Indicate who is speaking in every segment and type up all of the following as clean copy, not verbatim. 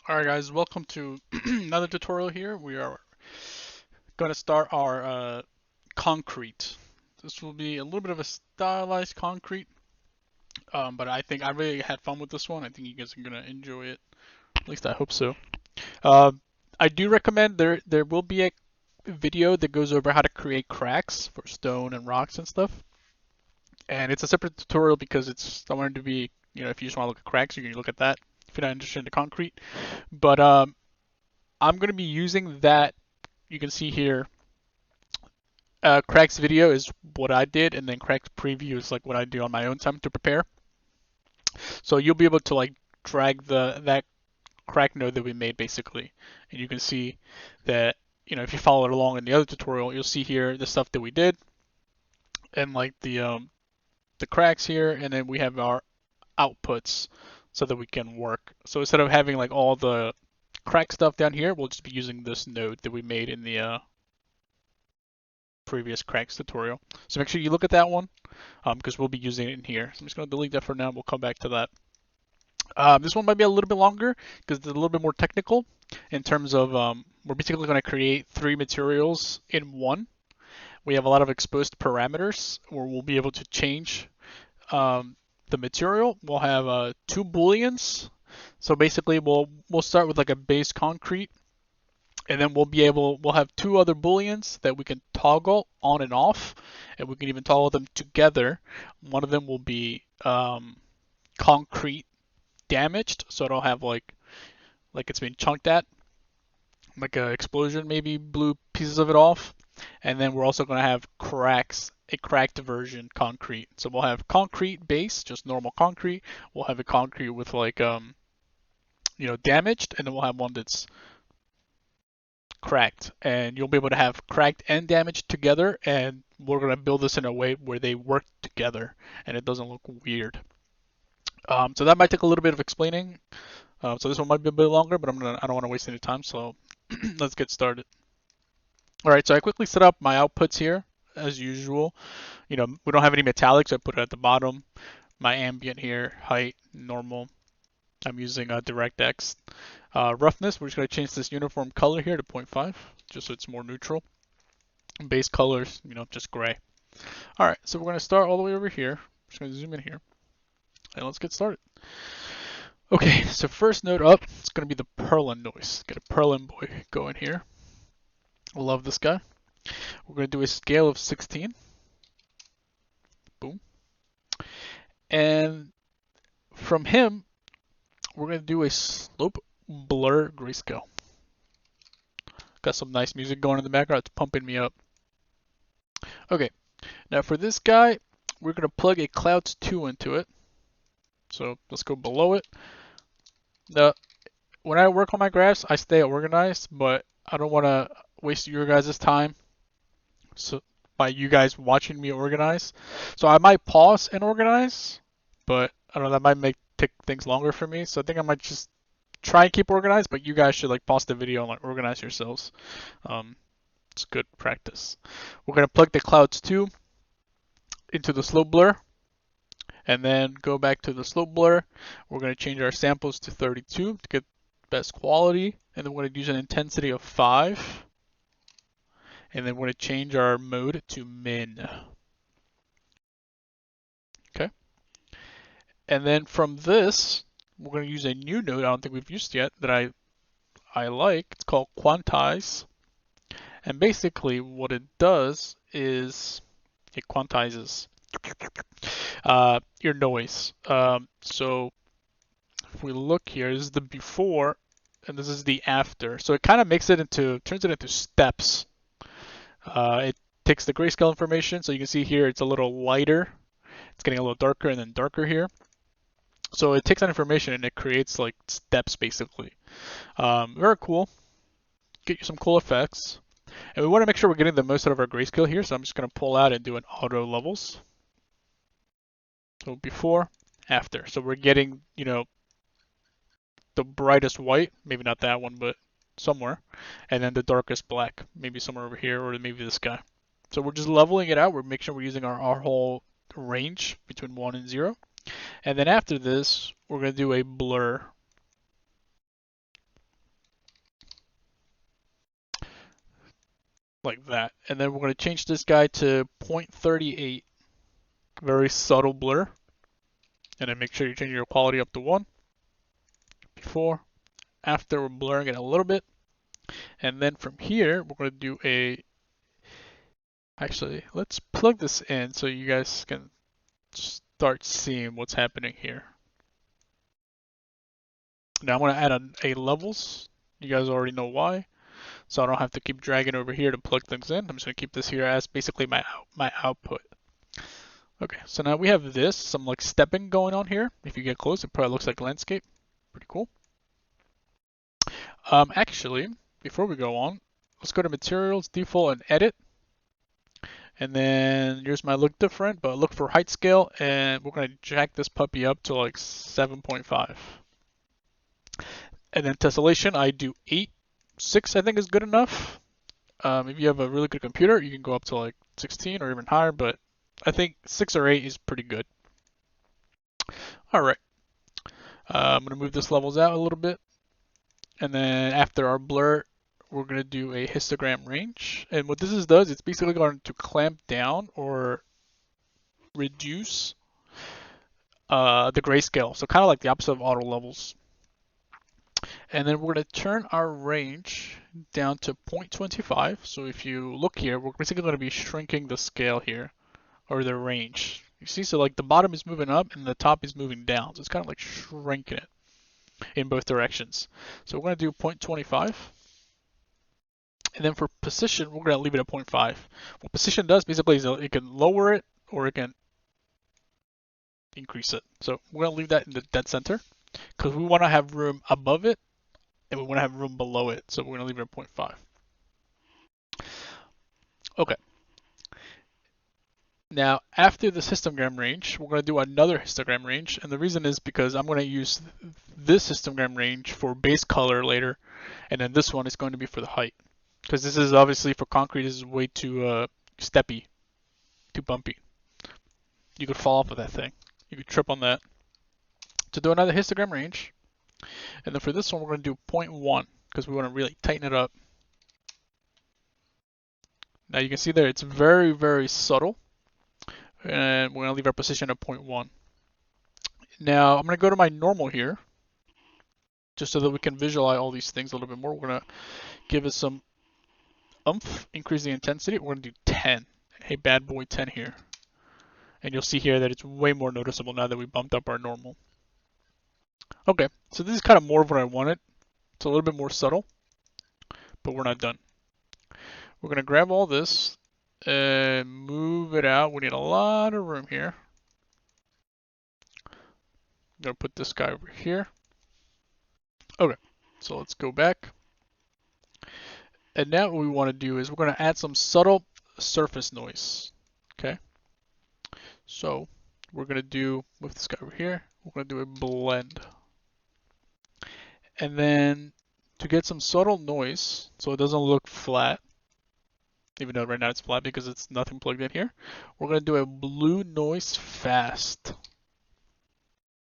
Speaker 1: Alright guys, welcome to another tutorial here. We are going to start our concrete. This will be a little bit of a stylized concrete, but I think I really had fun with this one. I think you guys are going to enjoy it. At least I hope so. Uh, I do recommend there will be a video that goes over how to create cracks for stone and rocks and stuff. And it's a separate tutorial because I wanted to be, if you just want to look at cracks, you can look at that if you're not interested in the concrete. But I'm going to be using that. You can see here, Crack's video is what I did, and then Crack's preview is like what I do on my own time to prepare. So you'll be able to like drag that Crack node that we made basically, and you can see that if you follow it along in the other tutorial, you'll see here the stuff that we did, and like the cracks here, and then we have our outputs so that we can work. So instead of having like all the crack stuff down here, we'll just be using this node that we made in the previous cracks tutorial. So make sure you look at that one because we'll be using it in here. So I'm just going to delete that for now. We'll come back to that. This one might be a little bit longer because it's a little bit more technical in terms of we're basically going to create 3 materials in one. We have a lot of exposed parameters where we'll be able to change the material. We'll have 2 booleans. So basically we'll start with like a base concrete, and then we'll have 2 other booleans that we can toggle on and off, and we can even toggle them together. One of them will be concrete damaged, so it'll have like it's been chunked at, like an explosion maybe blew pieces of it off. And then we're also going to have cracks, a cracked version concrete. So we'll have concrete base, just normal concrete. We'll have a concrete with like damaged, and then we'll have one that's cracked, and you'll be able to have cracked and damaged together, and we're going to build this in a way where they work together and it doesn't look weird. So that might take a little bit of explaining. So this one might be a bit longer, but I don't want to waste any time, so let's get started. Alright, so I quickly set up my outputs here as usual. We don't have any metallics, so I put it at the bottom. My ambient here, height, normal. I'm using DirectX. Roughness, we're just going to change this uniform color here to 0.5, just so it's more neutral. Base colors, just gray. Alright, so we're going to start all the way over here. I'm just going to zoom in here, and let's get started. Okay, so first node up, it's going to be the Perlin noise. Get a Perlin boy going here. I love this guy. We're going to do a scale of 16. Boom. And from him, we're going to do a slope blur grayscale. Got some nice music going in the background. It's pumping me up. Okay, now for this guy, we're going to plug a clouds 2 into it. So let's go below it. Now, when I work on my graphs, I stay organized, but I don't want to waste your guys' time by you guys watching me organize. So I might pause and organize, but I don't know, that might take things longer for me. So I think I might just try and keep organized, but you guys should like pause the video and like organize yourselves. It's good practice. We're going to plug the clouds 2 into the slope blur, and then go back to the slope blur. We're going to change our samples to 32 to get best quality, and then we're going to use an intensity of 5, and then we're going to change our mode to min. Okay, and then from this, we're going to use a new node I don't think we've used yet that I like. It's called quantize, and basically what it does is it quantizes your noise. So if we look here, this is the before and this is the after. So it kind of turns it into steps. It takes the grayscale information, so you can see here it's a little lighter. It's getting a little darker and then darker here. So it takes that information and it creates like steps basically. Very cool. Get you some cool effects. And we want to make sure we're getting the most out of our grayscale here, so I'm just going to pull out and do an auto levels. So before, after. So we're getting, the brightest white, maybe not that one, but somewhere, and then the darkest black, maybe somewhere over here, or maybe this guy. So we're just leveling it out. We're making sure we're using our whole range between 1 and 0. And then after this, we're going to do a blur. like that. And then we're going to change this guy to 0.38, very subtle blur. And then make sure you change your quality up to 1. Before, after, we're blurring it a little bit. And then from here, we're going to do a, actually, let's plug this in so you guys can start seeing what's happening here. Now I'm going to add a levels. You guys already know why. So I don't have to keep dragging over here to plug things in. I'm just going to keep this here as basically my output. Okay, so now we have this, some like stepping going on here. If you get close, it probably looks like landscape. Pretty cool. Actually, before we go on, let's go to Materials, Default, and Edit. And then here's my look different, but look for height scale, and we're going to jack this puppy up to like 7.5. And then tessellation, I do 8. 6 I think is good enough. If you have a really good computer, you can go up to like 16 or even higher, but I think 6 or 8 is pretty good. All right. I'm going to move this levels out a little bit. And then after our blur, we're going to do a histogram range. And what this does, it's basically going to clamp down or reduce the grayscale. So kind of like the opposite of auto levels. And then we're going to turn our range down to 0.25. So if you look here, we're basically going to be shrinking the scale here, or the range. You see, so like the bottom is moving up and the top is moving down. So it's kind of like shrinking it in both directions. So we're going to do 0.25. And then for position, we're going to leave it at 0.5. What position does basically is it can lower it or it can increase it. So we're going to leave that in the dead center because we want to have room above it and we want to have room below it. So we're going to leave it at 0.5. Okay. Now, after this histogram range, we're going to do another histogram range. And the reason is because I'm going to use this histogram range for base color later. And then this one is going to be for the height. Because this is obviously for concrete, this is way too steppy, too bumpy. You could fall off of that thing. You could trip on that. To do another histogram range. And then for this one, we're going to do 0.1 because we want to really tighten it up. Now you can see there, it's very, very subtle. And we're going to leave our position at 0.1. Now I'm going to go to my normal here, just so that we can visualize all these things a little bit more. We're going to give it some oomph, increase the intensity. We're going to do 10. Hey, bad boy 10 here. And you'll see here that it's way more noticeable now that we bumped up our normal. Okay, so this is kind of more of what I wanted. It's a little bit more subtle, but we're not done. We're going to grab all this and move it out. We need a lot of room here. I'm going to put this guy over here. Okay, so let's go back. And now what we want to do is we're going to add some subtle surface noise. Okay, so we're going to do, with this guy over here, we're going to do a blend. And then to get some subtle noise, so it doesn't look flat, even though right now it's flat because it's nothing plugged in here, we're going to do a blue noise fast.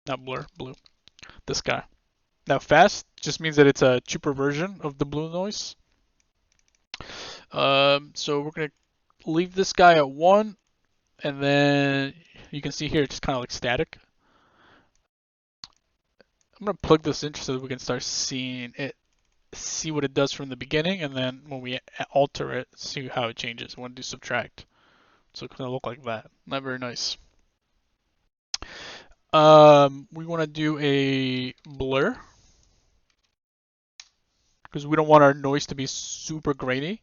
Speaker 1: Not blur, blue. This guy. Now fast just means that it's a cheaper version of the blue noise. So we're going to leave this guy at 1, and then you can see here it's just kind of like static. I'm going to plug this in so that we can start seeing it, see what it does from the beginning, and then when we alter it, see how it changes. We want to do subtract. So it's going to look like that. Not very nice. We want to do a blur because we don't want our noise to be super grainy.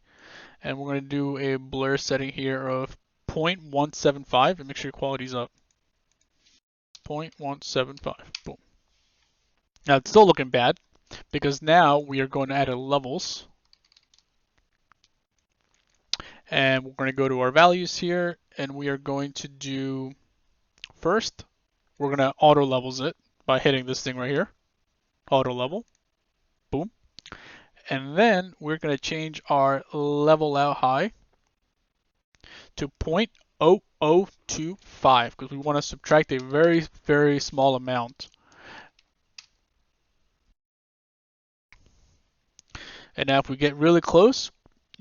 Speaker 1: And we're going to do a blur setting here of 0.175 and make sure your quality's up. 0.175. Boom. Now it's still looking bad because now we are going to add a levels. And we're going to go to our values here and we are going to do first, we're going to auto levels it by hitting this thing right here. Auto level. Boom. And then we're going to change our level out high to 0.0025 because we want to subtract a very, very small amount. And now if we get really close,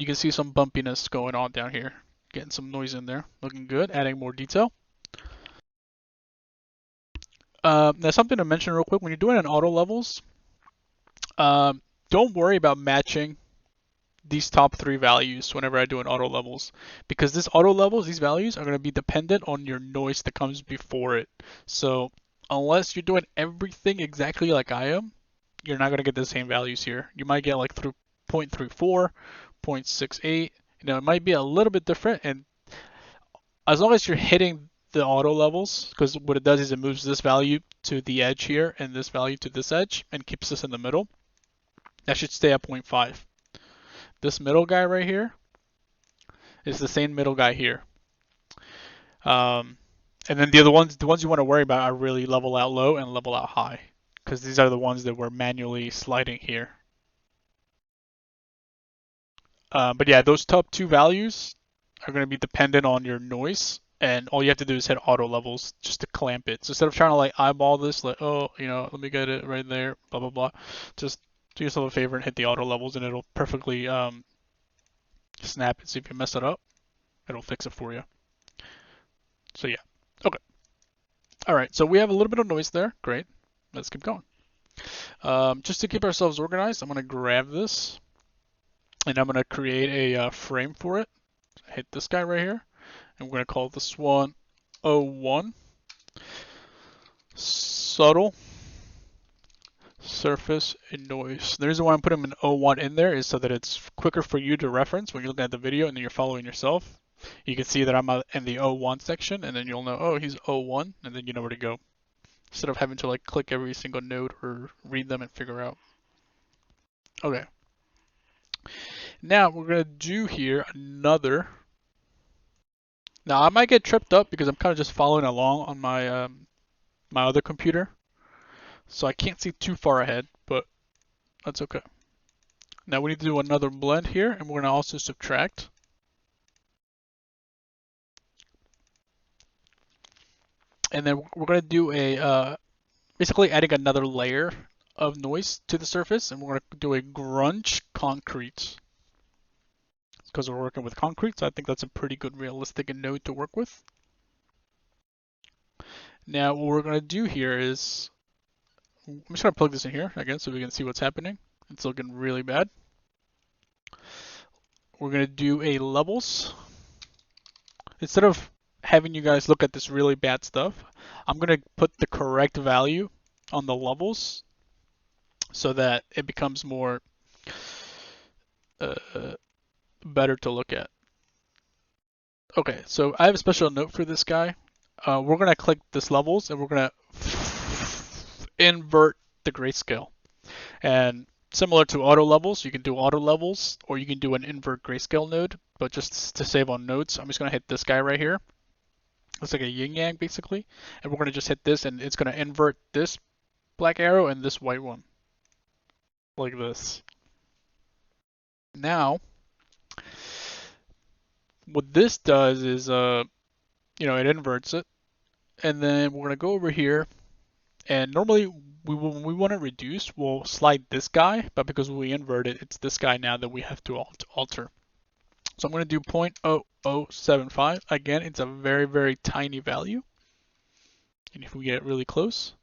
Speaker 1: you can see some bumpiness going on down here. Getting some noise in there. Looking good. Adding more detail. Now something to mention real quick. When you're doing an auto levels, don't worry about matching these top 3 values whenever I do an auto levels, because this auto levels, these values are going to be dependent on your noise that comes before it. So unless you're doing everything exactly like I am, you're not going to get the same values here. You might get like through 0.34, 0.68. It might be a little bit different, and as long as you're hitting the auto levels, because what it does is it moves this value to the edge here and this value to this edge and keeps this in the middle, that should stay at 0.5. This middle guy right here is the same middle guy here. And then the ones you want to worry about are really level out low and level out high, because these are the ones that we're manually sliding here. But yeah, those top 2 values are going to be dependent on your noise, and all you have to do is hit auto levels just to clamp it. So instead of trying to like eyeball this, like, oh, let me get it right there, blah, blah, blah, just do yourself a favor and hit the auto levels, and it'll perfectly snap it. See if you mess it up, it'll fix it for you. So yeah, okay. All right, so we have a little bit of noise there. Great. Let's keep going. Just to keep ourselves organized, I'm going to grab this, and I'm going to create a frame for it. Hit this guy right here, and we're going to call this one 01. Subtle surface and noise. The reason why I'm putting an 01 in there is so that it's quicker for you to reference when you're looking at the video and then you're following yourself. You can see that I'm in the 01 section, and then you'll know, oh, he's 01, and then you know where to go, instead of having to like click every single node or read them and figure out. Okay. Now we're gonna do here another. Now I might get tripped up because I'm kind of just following along on my my other computer, so I can't see too far ahead, but that's okay. Now we need to do another blend here, and we're gonna also subtract. And then we're going to do a, basically adding another layer of noise to the surface, and we're going to do a grunge concrete. Because we're working with concrete, so I think that's a pretty good realistic node to work with. Now what we're going to do here is, I'm just going to plug this in here again so we can see what's happening. It's looking really bad. We're going to do a levels. Instead of having you guys look at this really bad stuff, I'm going to put the correct value on the levels so that it becomes more better to look at. Okay, so I have a special note for this guy. We're going to click this levels, and we're going to invert the grayscale. And similar to auto levels, you can do auto levels, or you can do an invert grayscale node. But just to save on notes, I'm just going to hit this guy right here. Looks like a yin yang basically, and we're going to just hit this, and it's going to invert this black arrow and this white one, like this. Now, what this does is, it inverts it, and then we're going to go over here, and normally when we want to reduce, we'll slide this guy, but because we invert it, it's this guy now that we have to alter. So I'm going to do 0.0075. Again, it's a very, very tiny value. And if we get really close,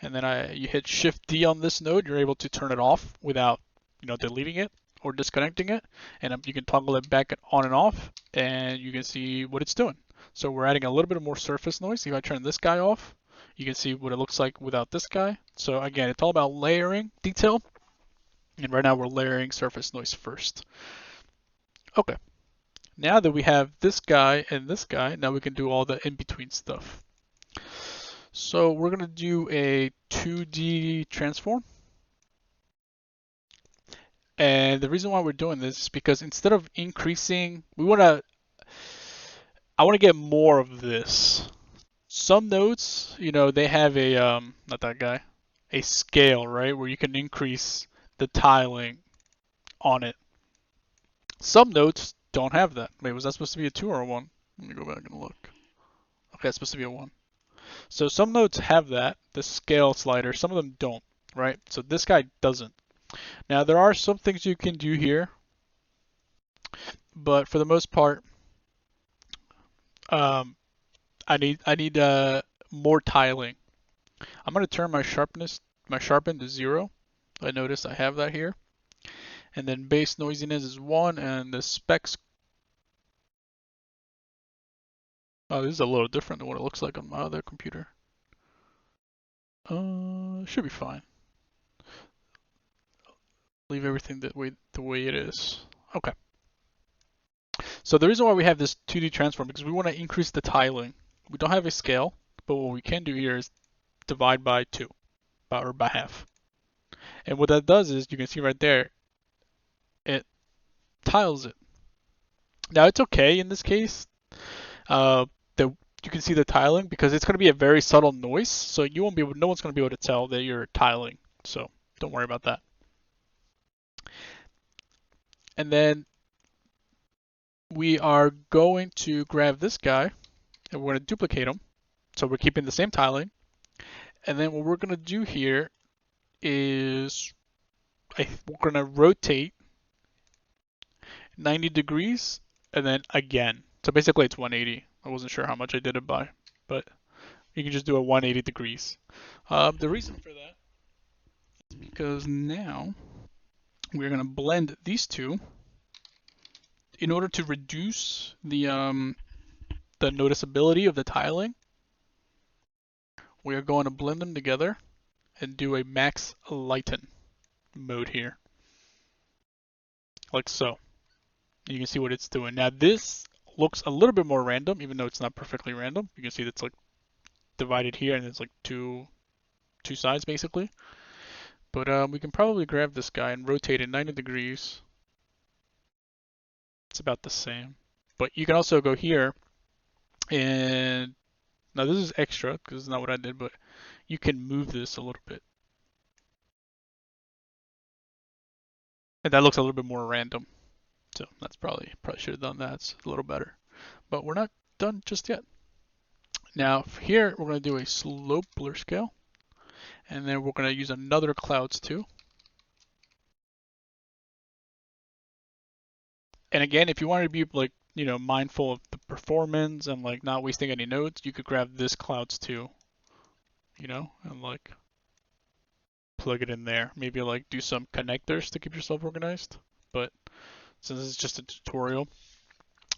Speaker 1: and then you hit Shift D on this node, you're able to turn it off without, deleting it or disconnecting it. And you can toggle it back on and off, and you can see what it's doing. So we're adding a little bit more surface noise. If I turn this guy off, you can see what it looks like without this guy. So again, it's all about layering detail. And right now we're layering surface noise first. Okay. Now that we have this guy and this guy, now we can do all the in-between stuff. So we're going to do a 2D transform. And the reason why we're doing this is because instead of increasing, I want to get more of this. Some nodes, they have a, not that guy, a scale, right? Where you can increase the tiling on it. Some nodes don't have that. Wait, was that supposed to be a 2 or a 1? Let me go back and look. Okay, it's supposed to be a 1. So some nodes have that, the scale slider. Some of them don't, right? So this guy doesn't. Now there are some things you can do here But for the most part, um, I need more tiling. I'm gonna turn my sharpen to 0. I notice I have that here. And then base noisiness is 1, and the specs. Oh, this is a little different than what it looks like on my other computer. Should be fine. Leave everything the way it is. Okay. So the reason why we have this 2D transform because we want to increase the tiling. We don't have a scale, but what we can do here is divide by 2, or by half. And what that does is you can see right there, it tiles it. Now it's okay in this case that you can see the tiling because it's going to be a very subtle noise, so you won't be able, no one's going to be able to tell that you're tiling. So don't worry about that. And then we are going to grab this guy and we're going to duplicate him. So we're keeping the same tiling. And then what we're going to do here is we're going to rotate 90 degrees and then again. So basically it's 180. I wasn't sure how much I did it by, but you can just do a 180 degrees. The reason for that is because now we're going to blend these two in order to reduce the noticeability of the tiling. We are going to blend them together and do a max lighten mode here, like so. You can see what it's doing. Now this looks a little bit more random, even though it's not perfectly random. You can see that's like divided here, and it's like two sides basically. But we can probably grab this guy and rotate it 90 degrees. It's about the same. But you can also go here and now this is extra because it's not what I did, but you can move this a little bit. And that looks a little bit more random. So that's probably should have done that. It's a little better. But we're not done just yet. Now here we're going to do a slope blur scale. And then we're going to use another clouds too. And again, if you want to be like, mindful of the performance and like not wasting any nodes, you could grab this clouds too, and like plug it in there. Maybe like do some connectors to keep yourself organized. But since it's just a tutorial,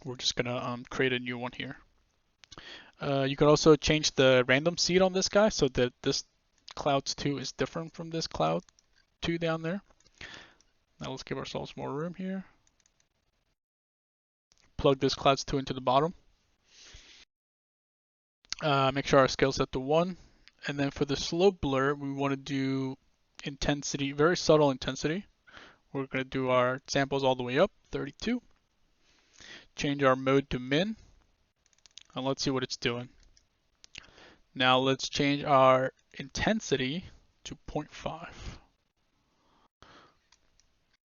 Speaker 1: we're just gonna create a new one here. You can also change the random seed on this guy so that this clouds 2 is different from this cloud 2 down there. Now let's give ourselves more room here. Plug this clouds 2 into the bottom. Make sure our scale set to 1. And then for the slope blur, we want to do intensity, very subtle intensity. We're going to do our samples all the way up, 32. Change our mode to min. And let's see what it's doing. Now let's change our intensity to 0.5.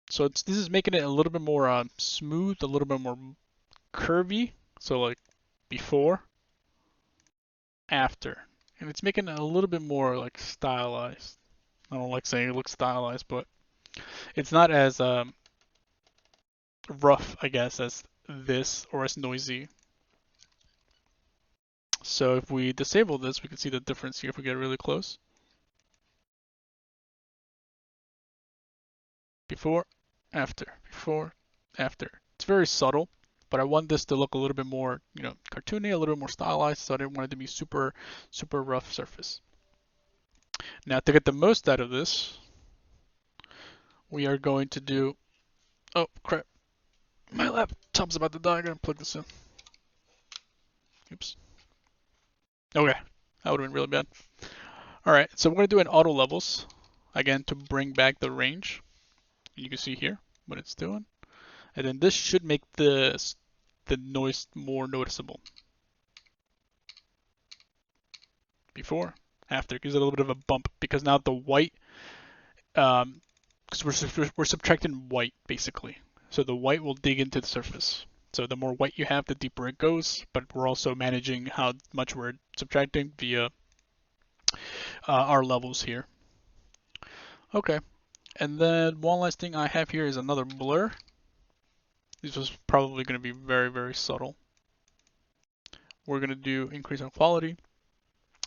Speaker 1: So this is making it a little bit more smooth, a little bit more curvy. So like before, after. And it's making it a little bit more like stylized. I don't like saying it looks stylized, but it's not as rough, I guess, as this or as noisy. So if we disable this, we can see the difference here if we get really close. Before, after, before, after. It's very subtle, but I want this to look a little bit more, cartoony, a little bit more stylized, so I didn't want it to be super, super rough surface. Now to get the most out of this, we are going to do, oh crap, my laptop's about to die, I gotta plug this in. Oops. Okay, that would have been really bad. Alright, so we're going to do an auto levels, again, to bring back the range. You can see here what it's doing. And then this should make the noise more noticeable. Before, after, gives it a little bit of a bump because now the white, because we're subtracting white basically. So the white will dig into the surface. So the more white you have, the deeper it goes, but we're also managing how much we're subtracting via our levels here. Okay, and then one last thing I have here is another blur. This is probably going to be very, very subtle. We're going to do increase on quality.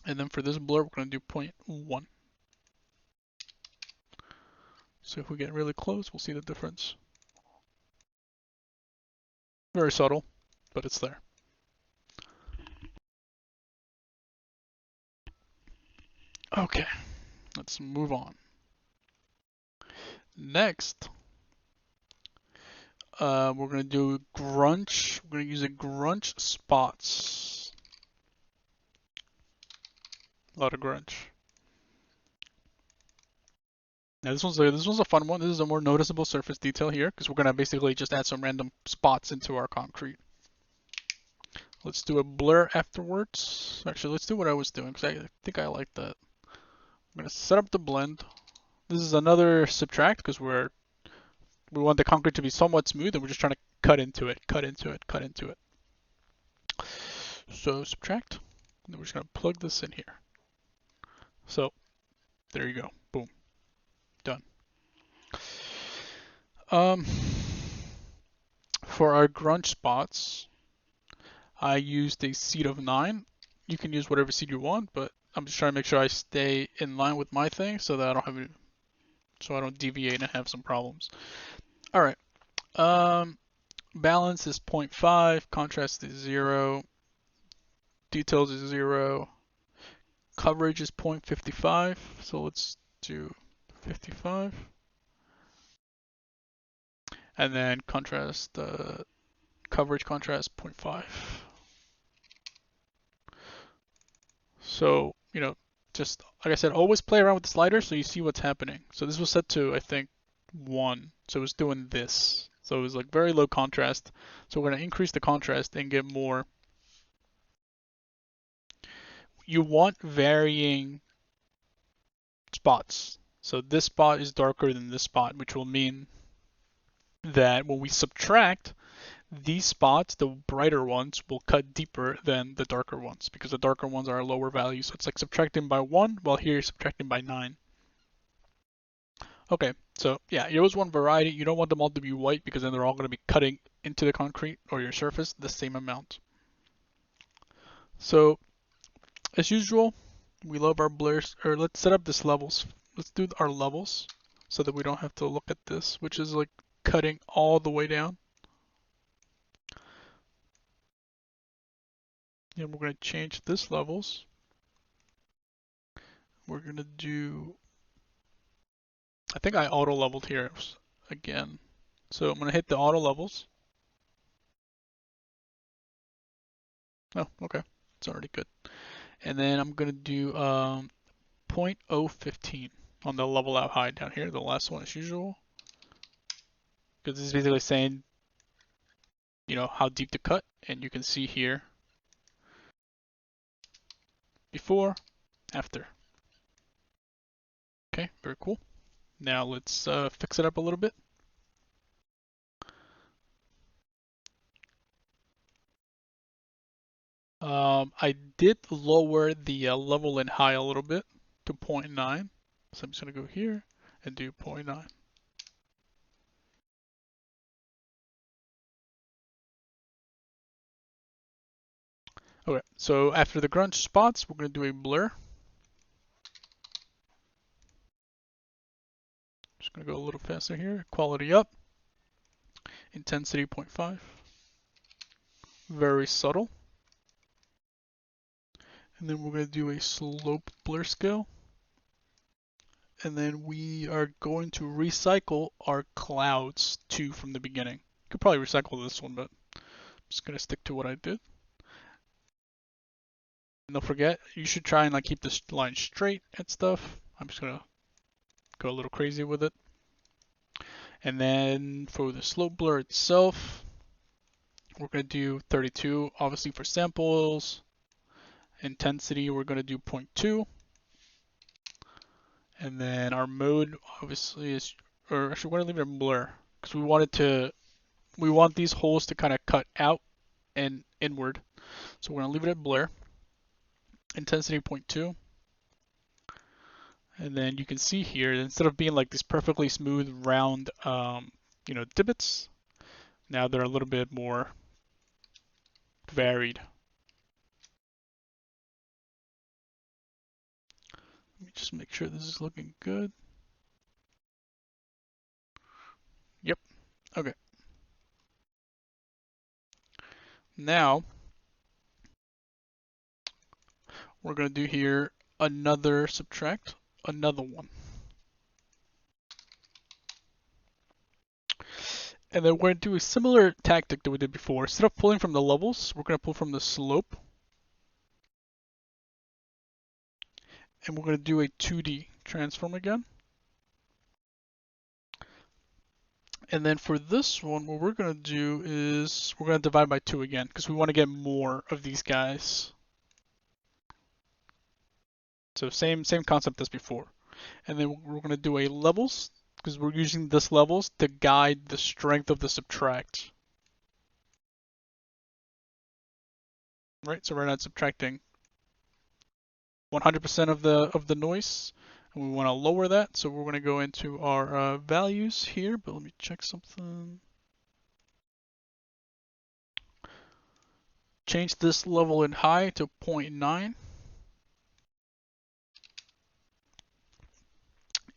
Speaker 1: And then for this blur, we're going to do 0.1. So if we get really close, we'll see the difference. Very subtle, but it's there. Okay, let's move on. Next, we're going to do grunge. We're going to use a grunge spots. A lot of grunge. Now this one's a fun one. This is a more noticeable surface detail here because we're going to basically just add some random spots into our concrete. Let's do a blur afterwards. Actually, let's do what I was doing because I think I like that. I'm going to set up the blend. This is another subtract because we want the concrete to be somewhat smooth and we're just trying to cut into it, cut into it, cut into it. So subtract, and then we're just going to plug this in here. So there you go. Boom. Done. For our grunge spots, I used a seed of 9. You can use whatever seed you want, but I'm just trying to make sure I stay in line with my thing so that I don't deviate and have some problems. All right. Balance is 0.5, contrast is 0, details is 0, coverage is 0.55. So let's do 55, and then contrast coverage contrast 0.5. So, just like I said, always play around with the slider so you see what's happening. So this was set to, I think, 1. So it was doing this. So it was like very low contrast. So we're going to increase the contrast and get more. You want varying spots. So this spot is darker than this spot, which will mean that when we subtract, these spots, the brighter ones, will cut deeper than the darker ones because the darker ones are a lower value. So it's like subtracting by 1, while here you're subtracting by 9. Okay, so yeah, you always want variety. You don't want them all to be white because then they're all going to be cutting into the concrete or your surface the same amount. So as usual, we love our blurs, or let's set up this levels. Let's do our levels so that we don't have to look at this, which is like cutting all the way down. And we're going to change this levels. We're going to do, I think I auto leveled here again. So I'm going to hit the auto levels. Oh, okay. It's already good. And then I'm going to do 0.015 on the level out high down here, the last one as usual. Because this is basically saying, how deep to cut. And you can see here, before, after. Okay, very cool. Now let's fix it up a little bit. I did lower the level in high a little bit to 0.9. So I'm just going to go here and do 0.9. Okay, so after the grunge spots, we're going to do a blur. Just going to go a little faster here. Quality up. Intensity 0.5. Very subtle. And then we're going to do a slope blur scale. And then we are going to recycle our clouds too from the beginning. You could probably recycle this one, but I'm just going to stick to what I did. And don't forget, you should try and keep this line straight and stuff. I'm just going to go a little crazy with it. And then for the slope blur itself, we're going to do 32, obviously for samples. Intensity, we're going to do 0.2. And then our mode obviously is, or actually we're going to leave it a blur because we want these holes to kind of cut out and inward. So we're going to leave it at blur. Intensity 0.2. And then you can see here, instead of being like this perfectly smooth round, divots, Now they're a little bit more varied. Let me just make sure this is looking good. Yep, okay. Now, we're going to do here another subtract, another one. And then we're going to do a similar tactic that we did before. Instead of pulling from the levels, we're going to pull from the slope. And we're going to do a 2D transform again. And then for this one, what we're going to do is we're going to divide by 2 again, because we want to get more of these guys. So same concept as before. And then we're going to do a levels, because we're using this levels to guide the strength of the subtract. Right, so we're not subtracting 100% of the noise, and we want to lower that. So we're going to go into our values here, but let me check something. Change this level in high to 0.9.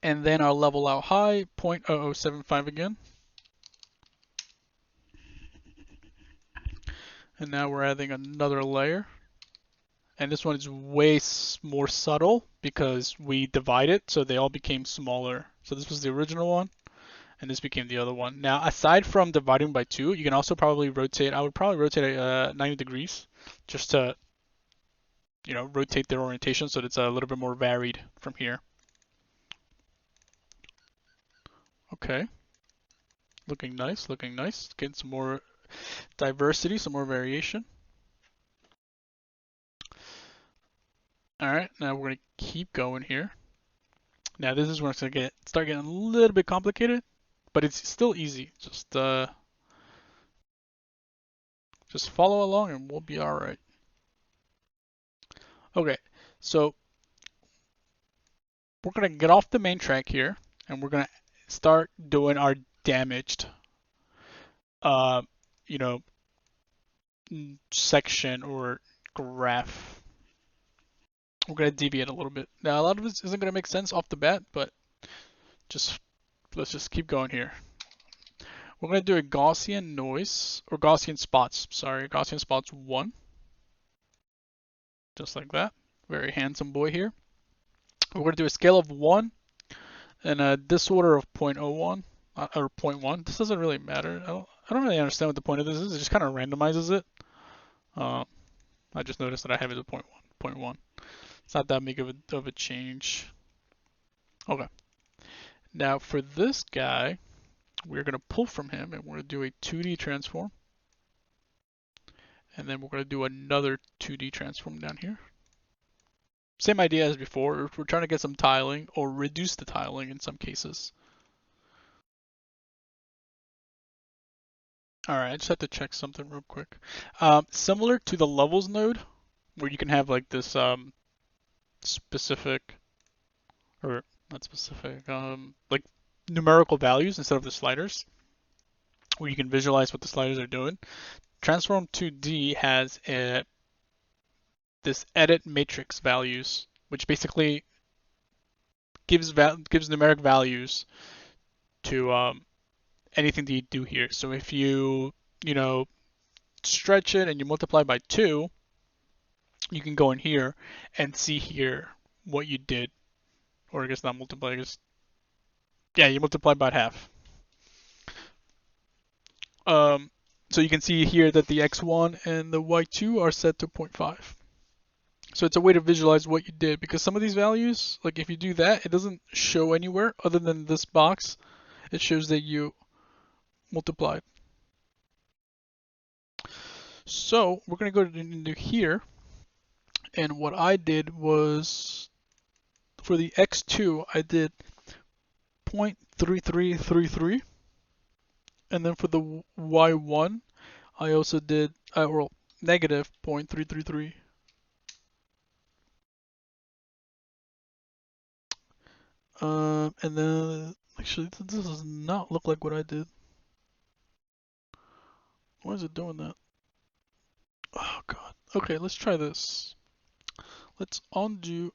Speaker 1: And then our level out high, 0.0075 again. And now we're adding another layer. And this one is way more subtle because we divide it, so they all became smaller. So this was the original one, and this became the other one. Now, aside from dividing by 2, you can also probably rotate. I would probably rotate it 90 degrees just to, rotate their orientation so that it's a little bit more varied from here. Okay. Looking nice, looking nice. Getting some more diversity, some more variation. All right, now we're gonna keep going here. Now this is where it's gonna start getting a little bit complicated, but it's still easy. Just follow along and we'll be all right. Okay, so we're gonna get off the main track here, and we're gonna start doing our damaged, uh, you know, section or graph. We're gonna deviate a little bit. Now a lot of this isn't gonna make sense off the bat, but let's just keep going here. We're gonna do a Gaussian noise or Gaussian spots. Sorry, Gaussian spots 1. Just like that. Very handsome boy here. We're going to do a scale of 1 and a disorder of 0.01 or 0.1. This doesn't really matter. I don't really understand what the point of this is. It just kind of randomizes it. I just noticed that I have it at 0.1. It's not that big of a change. Okay. Now for this guy, we're going to pull from him and we're going to do a 2D transform. And then we're going to do another 2D transform down here. Same idea as before. We're trying to get some tiling or reduce the tiling in some cases. All right, I just have to check something real quick. Similar to the levels node, where you can have like this specific, or not specific, like numerical values instead of the sliders, where you can visualize what the sliders are doing. Transform 2D has this edit matrix values, which basically gives numeric values to anything that you do here. So if you stretch it and you multiply by 2, you can go in here and see here what you did. Or I guess not multiply, I guess, yeah, you multiply by half. So you can see here that the x1 and the y2 are set to 0.5. So it's a way to visualize what you did, because some of these values, like if you do that, it doesn't show anywhere other than this box. It shows that you multiplied. So we're going to go into here, and what I did was, for the x2, I did 0.3333, and then for the y1, I also did negative 0.333. And then actually this does not look like what I did. Why is it doing that? Oh god. Okay, let's try this. Let's undo,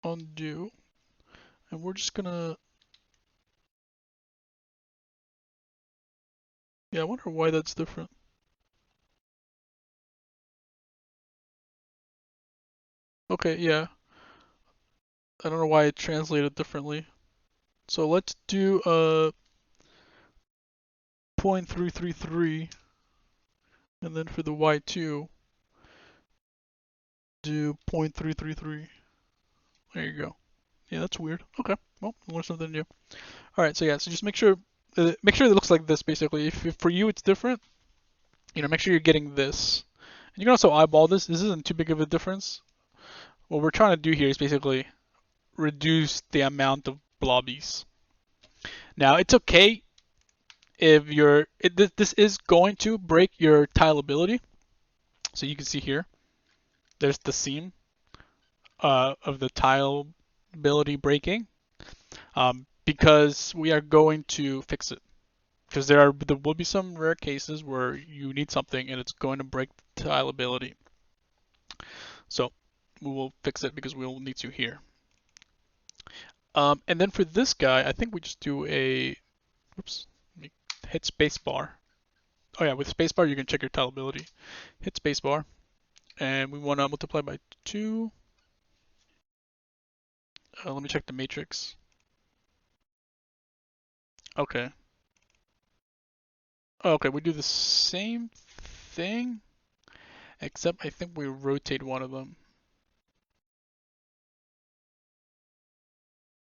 Speaker 1: undo, and we're just gonna. Yeah, I wonder why that's different. Okay, yeah. I don't know why it translated differently. So let's do 0.333, and then for the y2, do 0.333. There you go. Yeah, that's weird. Okay, well, learn something new. All right, so yeah, so just make sure it looks like this basically. If for you it's different, make sure you're getting this. And you can also eyeball this. This isn't too big of a difference. What we're trying to do here is basically reduce the amount of blobbies. Now, it's okay if this is going to break your tileability. So you can see here, there's the seam of the tileability breaking, because we are going to fix it. Because there will be some rare cases where you need something and it's going to break tileability. So we will fix it because we will need to here. And then for this guy, I think we just do oops, hit spacebar. Oh yeah, with spacebar you can check your tileability. Hit spacebar, and we want to multiply by 2. Let me check the matrix. Okay. Okay, we do the same thing, except I think we rotate one of them.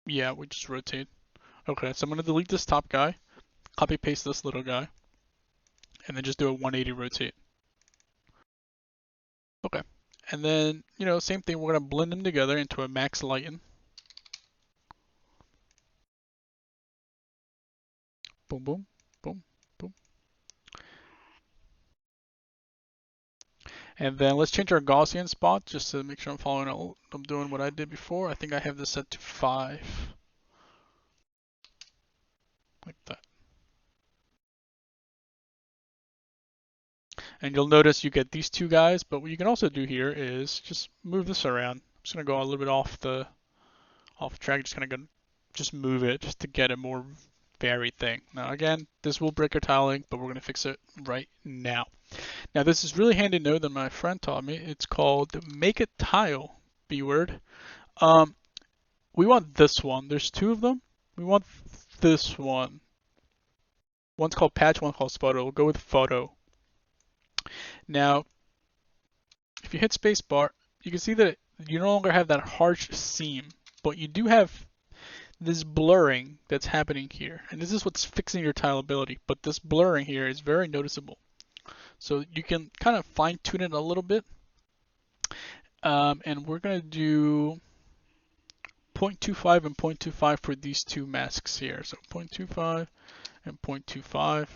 Speaker 1: Yeah, we just rotate. Okay, so I'm going to delete this top guy, copy paste this little guy, and then just do a 180 rotate. Okay. And then, same thing, we're going to blend them together into a max lighten. Boom, boom, boom, boom. And then let's change our Gaussian spot just to make sure I'm doing what I did before. I think I have this set to 5. Like that. And you'll notice you get these two guys, but what you can also do here is just move this around. I'm just gonna go a little bit off track, just move it just to get a more varied thing. Now again, this will break our tiling, but we're gonna fix it right now. Now this is really handy to know that my friend taught me. It's called make a tile, B word. We want this one. There's 2 of them. We want this one. One's called patch, one's called photo. We'll go with photo. Now, if you hit spacebar, you can see that you no longer have that harsh seam, but you do have this blurring that's happening here. And this is what's fixing your tileability, but this blurring here is very noticeable. So you can kind of fine tune it a little bit. And we're going to do 0.25 and 0.25 for these 2 masks here. So 0.25 and 0.25.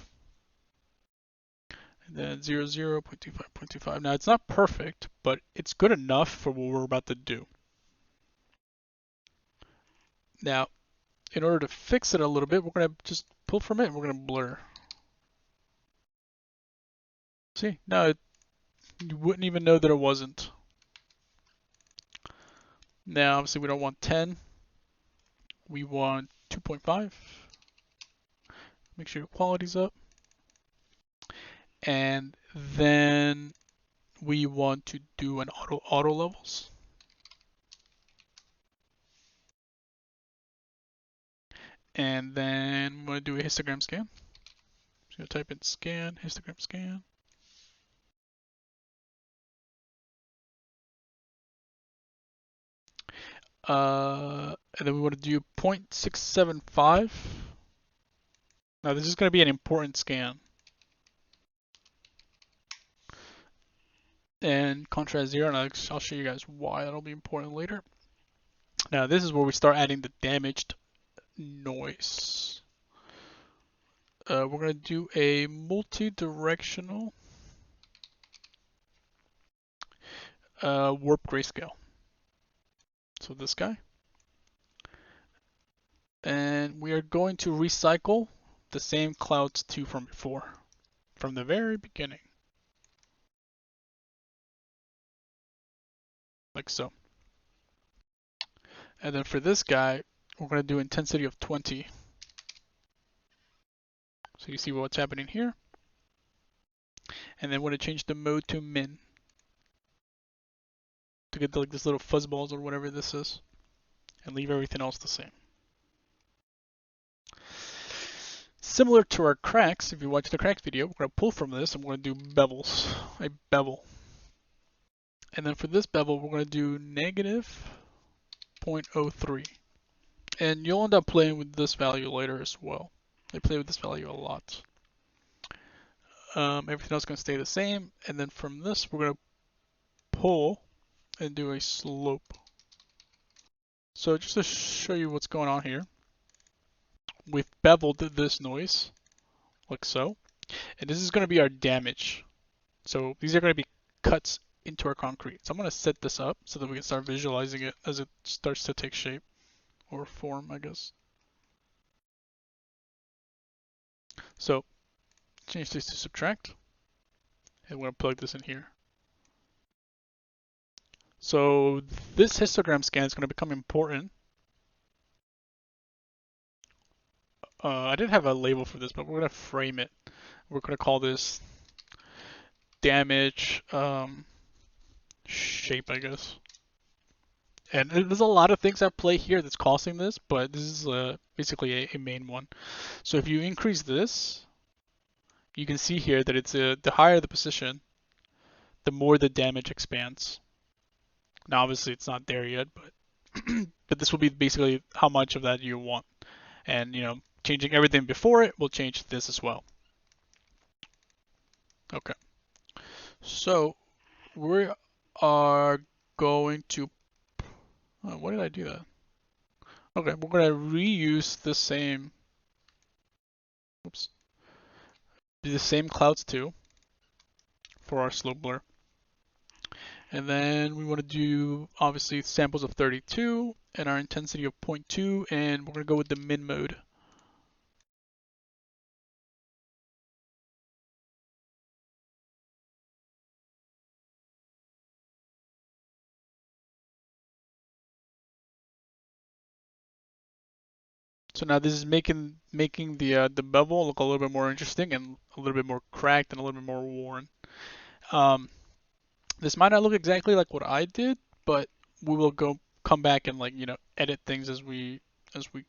Speaker 1: And then 0, 0, 0.25, 0.25. Now it's not perfect, but it's good enough for what we're about to do. Now, in order to fix it a little bit, we're going to just pull from it and we're going to blur. See, now you wouldn't even know that it wasn't. Now, obviously we don't want 10. We want 2.5. Make sure your quality's up. And then we want to do an auto levels. And then I'm going to do a histogram scan. So I'm going to type in scan, histogram scan. And then we want to do 0.675. Now this is going to be an important scan. And contrast 0, and I'll show you guys why that'll be important later. Now this is where we start adding the damaged noise. We're going to do a multi-directional warp grayscale. So this guy. And we are going to recycle the same clouds 2 from before. from the very beginning. Like so. And then for this guy, we're going to do intensity of 20. So you see what's happening here. And then we're going to change the mode to min to get like this little fuzzballs or whatever this is, and leave everything else the same. Similar to our cracks, if you watch the crack video, we're going to pull from this and we're going to do bevels, a bevel. And then for this bevel, we're going to do negative 0.03. And you'll end up playing with this value later as well. I play with this value a lot. Everything else is going to stay the same. And then from this, we're going to pull and do a slope. So just to show you what's going on here, we've beveled this noise, like so. And this is going to be our damage. So these are going to be cuts into our concrete. So I'm going to set this up so that we can start visualizing it as it starts to take shape or form, I guess. So change this to subtract, and we're going to plug this in here. So this histogram scan is going to become important. I didn't have a label for this, but we're going to frame it. We're going to call this damage shape, I guess. And there's a lot of things at play here that's causing this, but this is basically a main one. So if you increase this, you can see here that it's the higher the position, the more the damage expands. Now obviously it's not there yet, but but this will be basically how much of that you want. And you know, changing everything before it will change this as well. Okay. So we are going to why did I do that? Okay, we're going to reuse the same the same clouds too for our slope blur. And then we want to do obviously samples of 32 and our intensity of 0.2, and we're going to go with the min mode. So now this is making the bevel look a little bit more interesting and a little bit more cracked and a little bit more worn. This might not look exactly like what I did, but we will come back and like, you know, edit things as we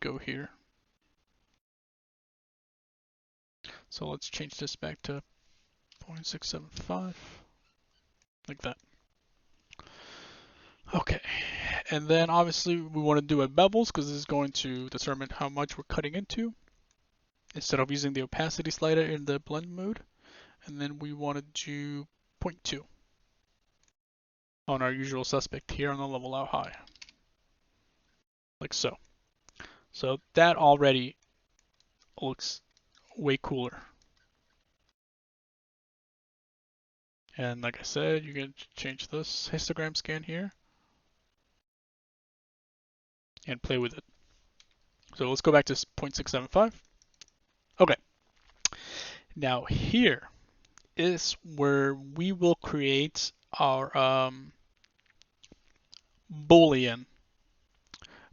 Speaker 1: go here. So let's change this back to 0.675, like that. Okay, and then obviously we want to do a bevels because this is going to determine how much we're cutting into instead of using the opacity slider in the blend mode. And then we want to do 0.2 on our usual suspect here on the level out high, like so. So that already looks way cooler. And like I said, you can change this histogram scan here and play with it. So let's go back to 0.675. Okay. Now here is where we will create our boolean.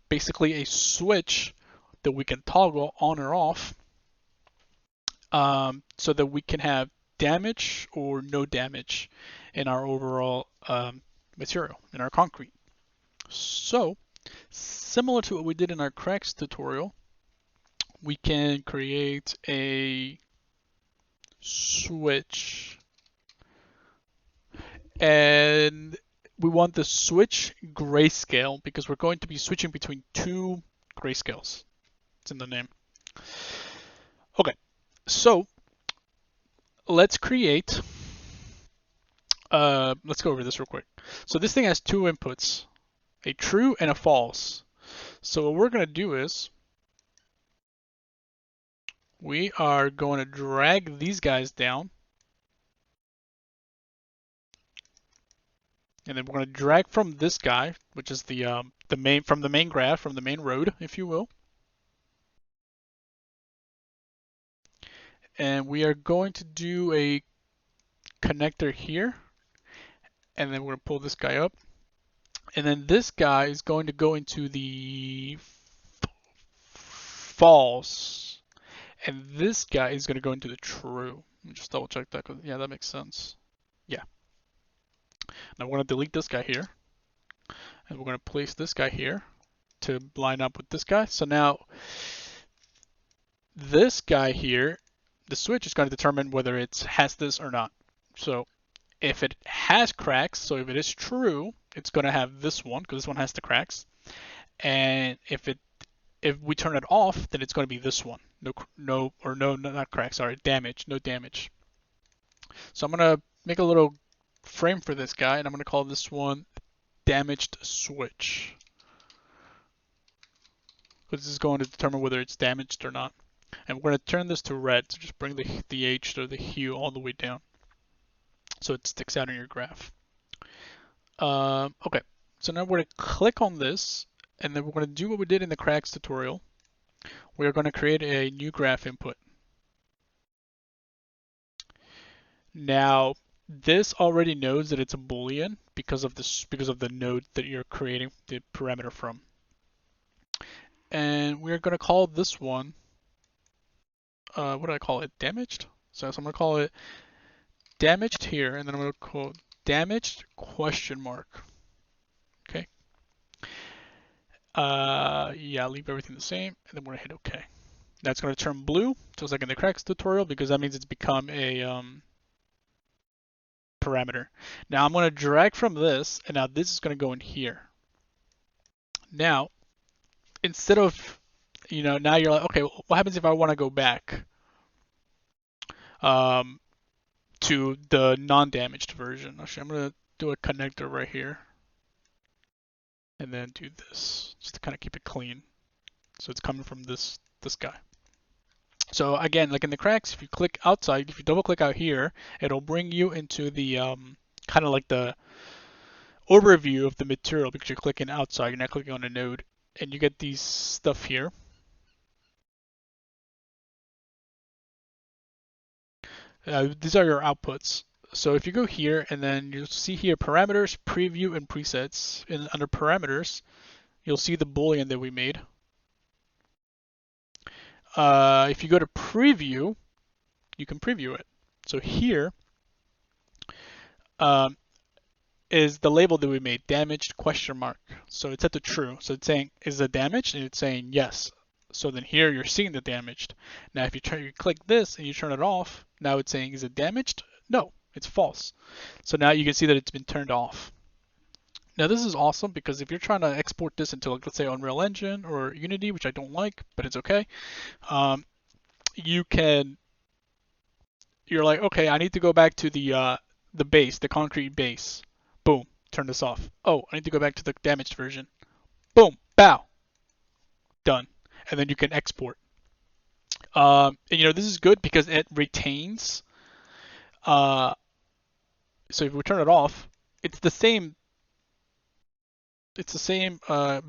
Speaker 1: Basically a switch that we can toggle on or off so that we can have damage or no damage in our overall material, in our concrete. So similar to what we did in our cracks tutorial, we can create a switch, and we want the switch grayscale because we're going to be switching between two grayscales. It's in the name. Okay, so let's create, let's go over this real quick. So this thing has two inputs, a true and a false. So what we're going to do is we are going to drag these guys down, and then we're going to drag from this guy, which is the main, from the main graph, from the main road, if you will. And we are going to do a connector here, and then we're going to pull this guy up. And then this guy is going to go into the false, and this guy is going to go into the true. Let me just double check that. Yeah, that makes sense. Yeah. Now we're going to delete this guy here, and we're going to place this guy here to line up with this guy. So now this guy here, the switch is going to determine whether it has this or not. So if it has cracks, so if it is true, it's going to have this one because this one has the cracks. And if we turn it off, then it's going to be this one. Not cracks, sorry, damage, no damage. So I'm going to make a little frame for this guy, and I'm going to call this one damaged switch, because this is going to determine whether it's damaged or not. And we're going to turn this to red, so just bring the H or the hue all the way down so it sticks out in your graph. Okay, so now we're going to click on this, and then we're going to do what we did in the cracks tutorial. We are going to create a new graph input. Now, this already knows that it's a boolean because of the node that you're creating the parameter from. And we're going to call this one, what do I call it? Damaged? So I'm going to call it damaged here, and then I'm going to call damaged question mark. Okay. Yeah, leave everything the same, and then we're going to hit OK. That's going to turn blue, just like in the cracks tutorial, because that means it's become a parameter. Now I'm going to drag from this, and now this is going to go in here. Now, instead of, now you're like, okay, what happens if I want to go back to the non-damaged version? Actually, I'm going to do a connector right here, and then do this, just to kind of keep it clean. So it's coming from this guy. So again, like in the cracks, if you click outside, if you double click out here, it'll bring you into the kind of like the overview of the material, because you're clicking outside, you're not clicking on a node, and you get these stuff here. These are your outputs. So if you go here, and then you'll see here parameters, preview, and presets. And under parameters, you'll see the boolean that we made. If you go to preview, you can preview it. So here is the label that we made, damaged question mark. So it's set to true. So it's saying, is it damaged? And it's saying yes. So then here you're seeing the damaged. Now if you click this and you turn it off, now it's saying, is it damaged? No, it's false. So now you can see that it's been turned off. Now this is awesome, because if you're trying to export this into, like, let's say Unreal Engine or Unity, which I don't like, but it's okay, you're like, okay, I need to go back to the base, the concrete base. Boom, turn this off. Oh, I need to go back to the damaged version. Boom, bow, done. And then you can export. And this is good because it retains. So if we turn it off, it's the same. It's the same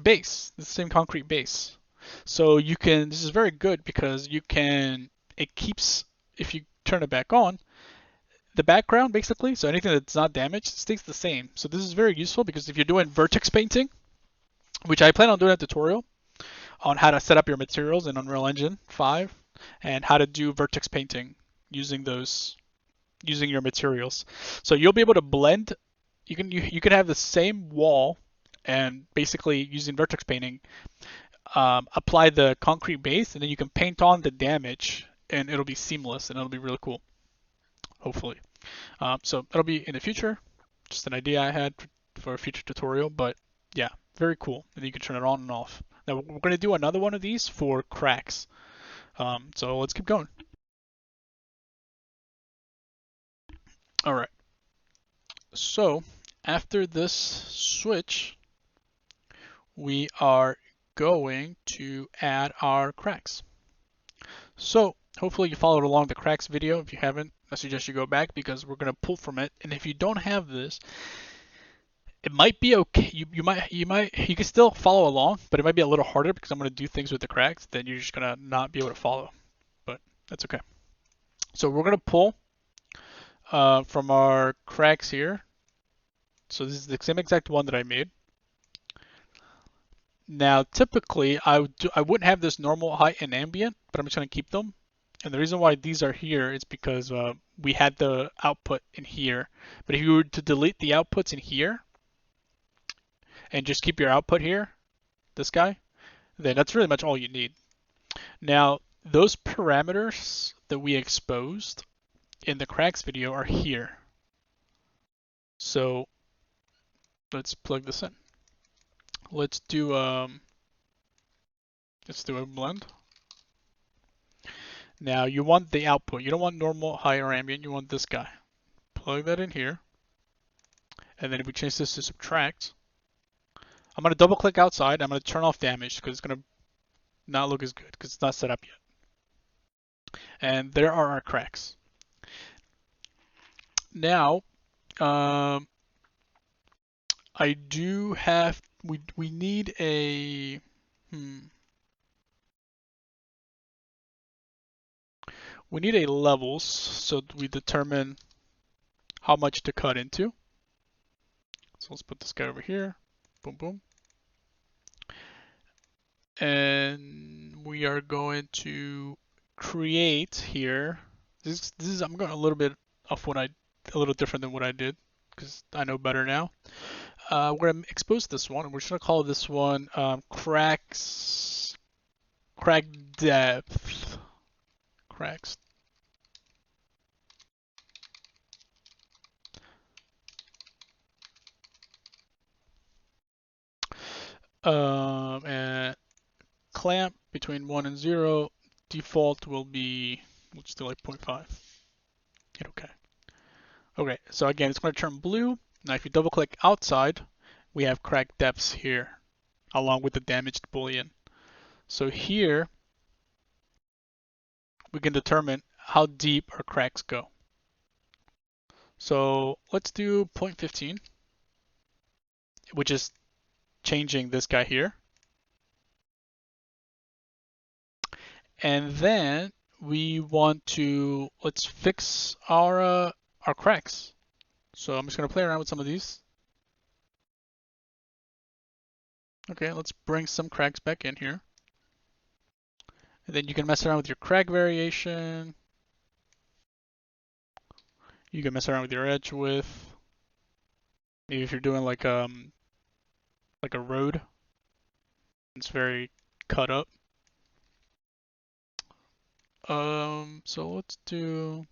Speaker 1: base, the same concrete base. So you can. This is very good because you can. It keeps, if you turn it back on, the background basically. So anything that's not damaged stays the same. So this is very useful because if you're doing vertex painting, which I plan on doing a tutorial on how to set up your materials in Unreal Engine 5 and how to do vertex painting using your materials. So you'll be able to blend. You can have the same wall, and basically using vertex painting, apply the concrete base, and then you can paint on the damage, and it'll be seamless, and it'll be really cool, hopefully. So that'll be in the future, just an idea I had for a future tutorial, but yeah, very cool. And you can turn it on and off. Now we're going to do another one of these for cracks. So let's keep going. All right. So after this switch, we are going to add our cracks. So hopefully you followed along the cracks video. If you haven't, I suggest you go back, because we're going to pull from it. And if you don't have this, it might be okay. You can still follow along, but it might be a little harder because I'm going to do things with the cracks that you're just going to not be able to follow. But that's okay. So we're going to pull from our cracks here. So this is the same exact one that I made. Now, typically, I wouldn't have this normal, height, and ambient, but I'm just going to keep them. And the reason why these are here is because we had the output in here. But if you were to delete the outputs in here and just keep your output here, this guy, then that's really much all you need. Now, those parameters that we exposed in the cracks video are here. So let's plug this in. Let's do a blend. Now you want the output. You don't want normal, high, or ambient. You want this guy. Plug that in here. And then if we change this to subtract, I'm going to double click outside. I'm going to turn off damage because it's going to not look as good because it's not set up yet. And there are our cracks. Now, I do have, we need a, we need a levels so we determine how much to cut into. So let's put this guy over here. Boom, boom. And we are going to create here. This is I'm going a little bit off a little different than what I did because I know better now. We're going to expose this one, and we're just going to call this one crack depth. Cracks. And clamp between 1 and 0. Default will be, we'll just do like 0.5. Hit OK. Okay, so again, it's going to turn blue. Now, if you double click outside, we have crack depths here, along with the damaged boolean. So here, we can determine how deep our cracks go. So let's do 0.15, which is changing this guy here. And then we want to, let's fix our cracks. So I'm just going to play around with some of these. Okay, let's bring some cracks back in here. And then you can mess around with your crack variation. You can mess around with your edge width. Maybe if you're doing like a road, it's very cut up. So let's do,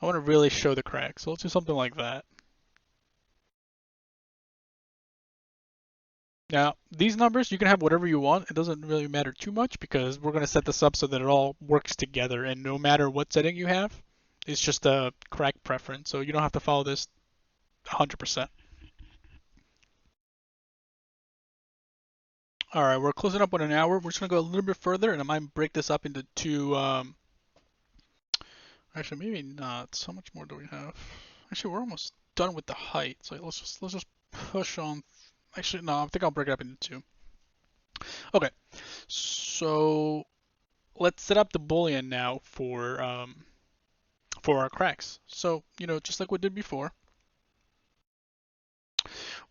Speaker 1: I want to really show the crack. So let's do something like that. Now, these numbers, you can have whatever you want. It doesn't really matter too much because we're going to set this up so that it all works together. And no matter what setting you have, it's just a crack preference. So you don't have to follow this 100%. All right, we're closing up on an hour. We're just going to go a little bit further, and I might break this up into two. Actually, maybe not. So much more do we have? Actually, we're almost done with the height. So let's just push on. Actually, no, I think I'll break it up into two. Okay, so let's set up the boolean now for our cracks. So just like we did before,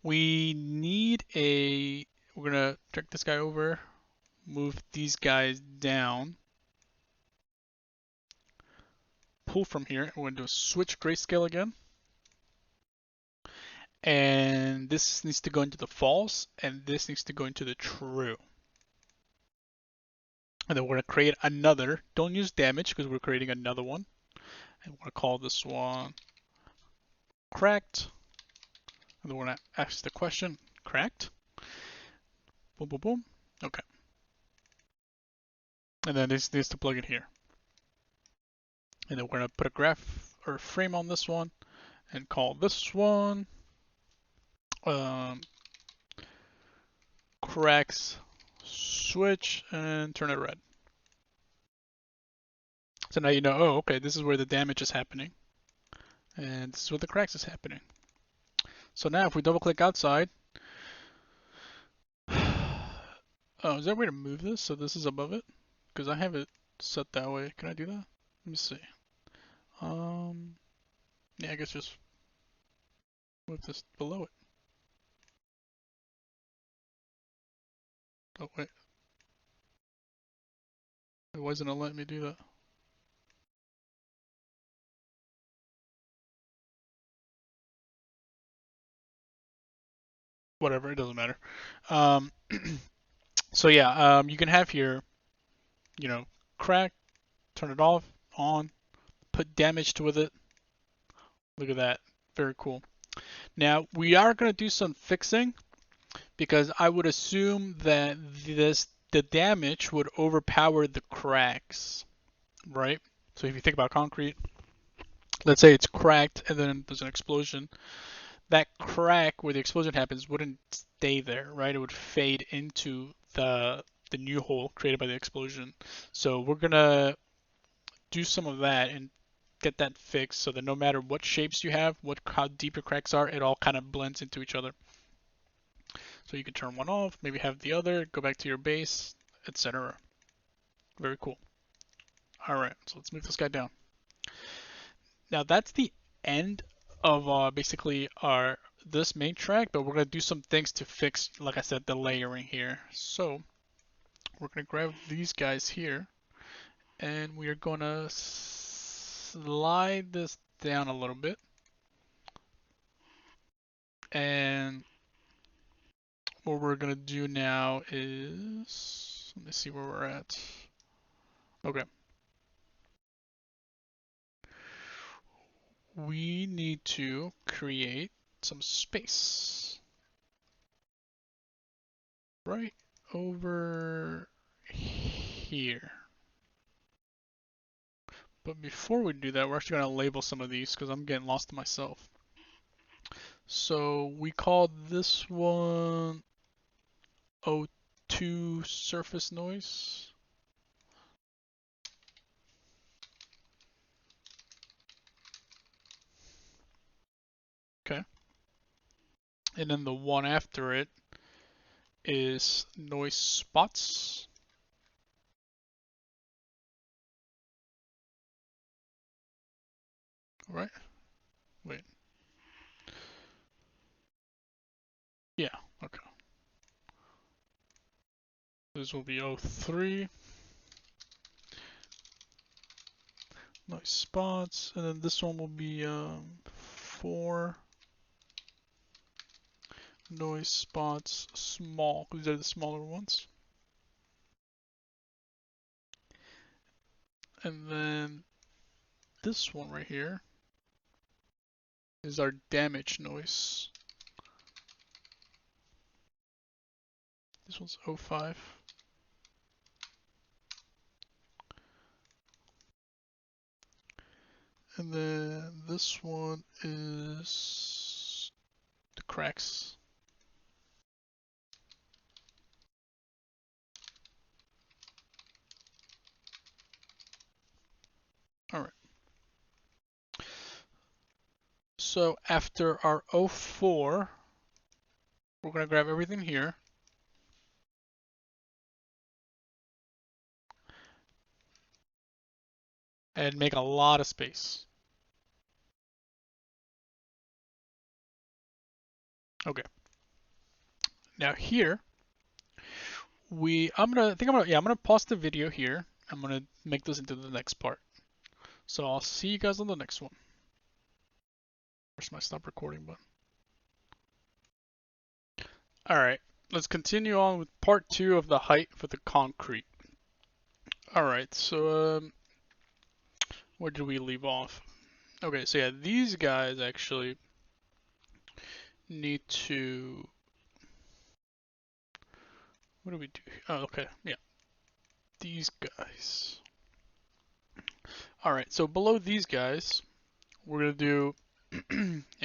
Speaker 1: we need a. We're gonna drag this guy over, move these guys down, pull from here. We're gonna do a switch grayscale again. And this needs to go into the false, and this needs to go into the true. And then we're going to create another. Don't use damage because we're creating another one. And we're going to call this one cracked. And then we're going to ask the question, cracked? Boom, boom, boom. Okay. And then this needs to plug in here. And then we're going to put a graph or frame on this one and call this one cracks switch and turn it red. So now you know, oh, okay, this is where the damage is happening. And this is where the cracks is happening. So now if we double click outside, oh, is there a way to move this so this is above it? Because I have it set that way. Can I do that? Let me see. Yeah, I guess just move this below it. Oh wait, it wasn't letting me do that. Whatever, it doesn't matter. Um, so yeah, you can have here, you know, crack, turn it off, on, put damaged with it. Look at that, very cool. Now we are going to do some fixing because I would assume that the damage would overpower the cracks, right? So if you think about concrete, let's say it's cracked and then there's an explosion. That crack where the explosion happens wouldn't stay there, right? It would fade into the new hole created by the explosion. So we're gonna do some of that and get that fixed so that no matter what shapes you have, how deep your cracks are, it all kind of blends into each other. So you can turn one off, maybe have the other, go back to your base, etc. Very cool. All right, so let's move this guy down. Now that's the end of basically this main track, but we're gonna do some things to fix, like I said, the layering here. So we're gonna grab these guys here, and we are gonna slide this down a little bit, and what we're gonna do now is, let me see where we're at. Okay. We need to create some space right over here. But before we do that, we're actually going to label some of these because I'm getting lost myself. So we call this one O2 surface noise. Okay. And then the one after it is noise spots. All right. Wait. Yeah. Okay. This will be O3. Noise spots. And then this one will be 4 noise spots small. These are the smaller ones. And then this one right here is our damage noise. This one's 05. And then this one is the cracks. All right. So after our 04, we're going to grab everything here. And make a lot of space. Okay. Now here, I'm gonna pause the video here. I'm gonna make this into the next part. So I'll see you guys on the next one. Where's my stop recording button? All right, let's continue on with part 2 of the height for the concrete. All right, so where did we leave off? Okay, so yeah, these guys actually need to, what do we do? Oh, okay, yeah, these guys. All right, so below these guys, we're gonna do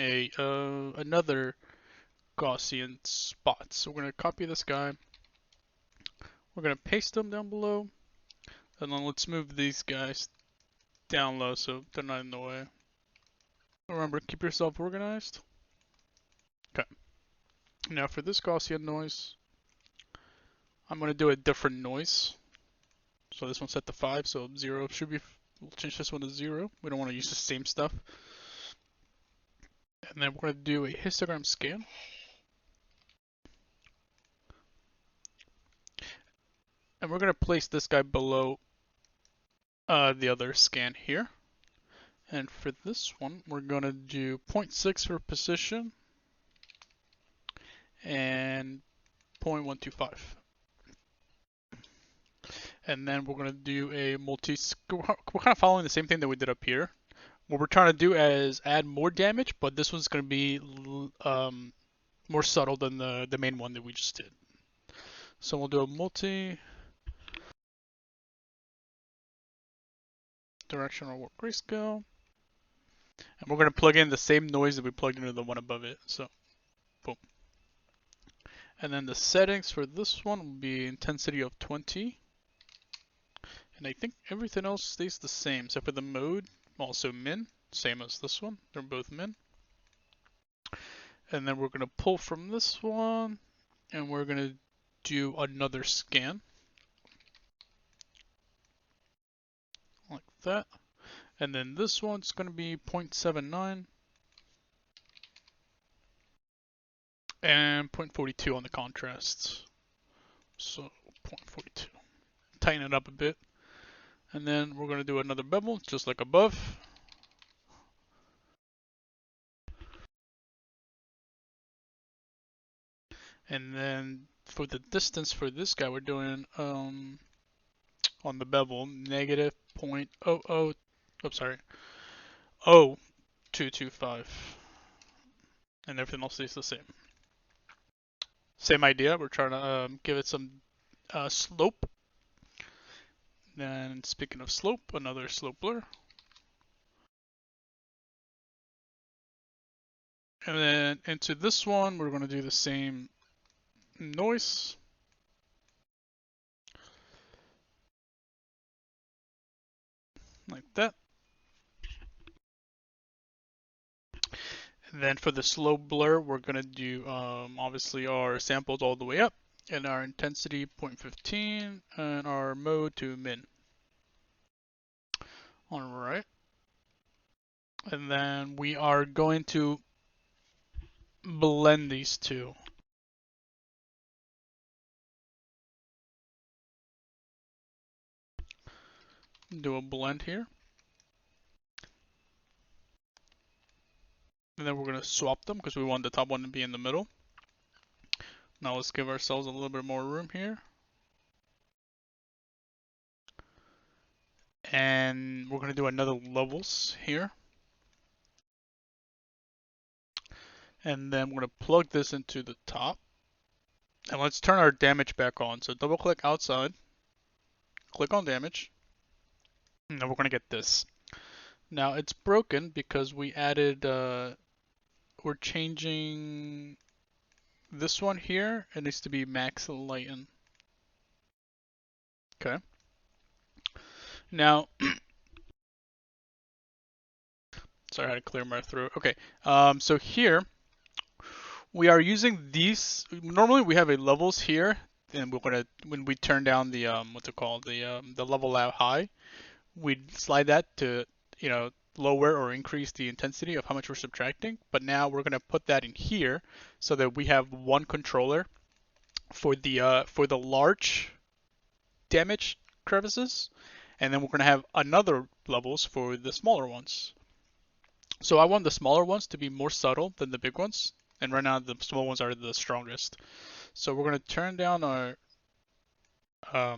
Speaker 1: another Gaussian spot. So we're gonna copy this guy. We're gonna paste them down below, and then let's move these guys down low so they're not in the way. Remember, keep yourself organized. Okay. Now for this Gaussian noise, I'm gonna do a different noise. So this one's set to 5, so 0 should be, we'll change this one to 0. We don't want to use the same stuff. And then we're going to do a histogram scan. And we're going to place this guy below the other scan here. And for this one, we're going to do 0.6 for position and 0.125. And then we're going to do a we're kind of following the same thing that we did up here. What we're trying to do is add more damage, but this one's going to be more subtle than the main one that we just did. So we'll do a multi-directional warp grayscale. And we're going to plug in the same noise that we plugged into the one above it. So, boom. And then the settings for this one will be intensity of 20. And I think everything else stays the same, except for the mode, also min, same as this one. They're both min. And then we're going to pull from this one, and we're going to do another scan. Like that. And then this one's going to be 0.79 and 0.42 on the contrast. So 0.42. Tighten it up a bit. And then we're going to do another bevel, just like above. And then for the distance for this guy, we're doing on the bevel negative 0.0225. And everything else stays the same. Same idea, we're trying to give it some slope. Then speaking of slope, another slope blur. And then into this one, we're going to do the same noise. Like that. And then for the slope blur, we're going to do obviously our samples all the way up, and our intensity 0.15, and our mode to min. Alright. And then we are going to blend these two. Do a blend here. And then we're going to swap them because we want the top one to be in the middle. Now let's give ourselves a little bit more room here. And we're going to do another levels here. And then we're going to plug this into the top. And let's turn our damage back on. So double click outside, click on damage, and then we're going to get this. Now it's broken because we added, we're changing this one here. It needs to be max lighten. Okay. Now, sorry, I had to clear my throat. Okay. So here, we are using these. Normally we have a levels here, and we're gonna, when we turn down the what's it called, the level out high, we slide that to, you know, lower or increase the intensity of how much we're subtracting. But now we're gonna put that in here so that we have one controller for the large damage crevices, and then we're gonna have another levels for the smaller ones. So I want the smaller ones to be more subtle than the big ones. And right now the small ones are the strongest. So we're going to turn down our, I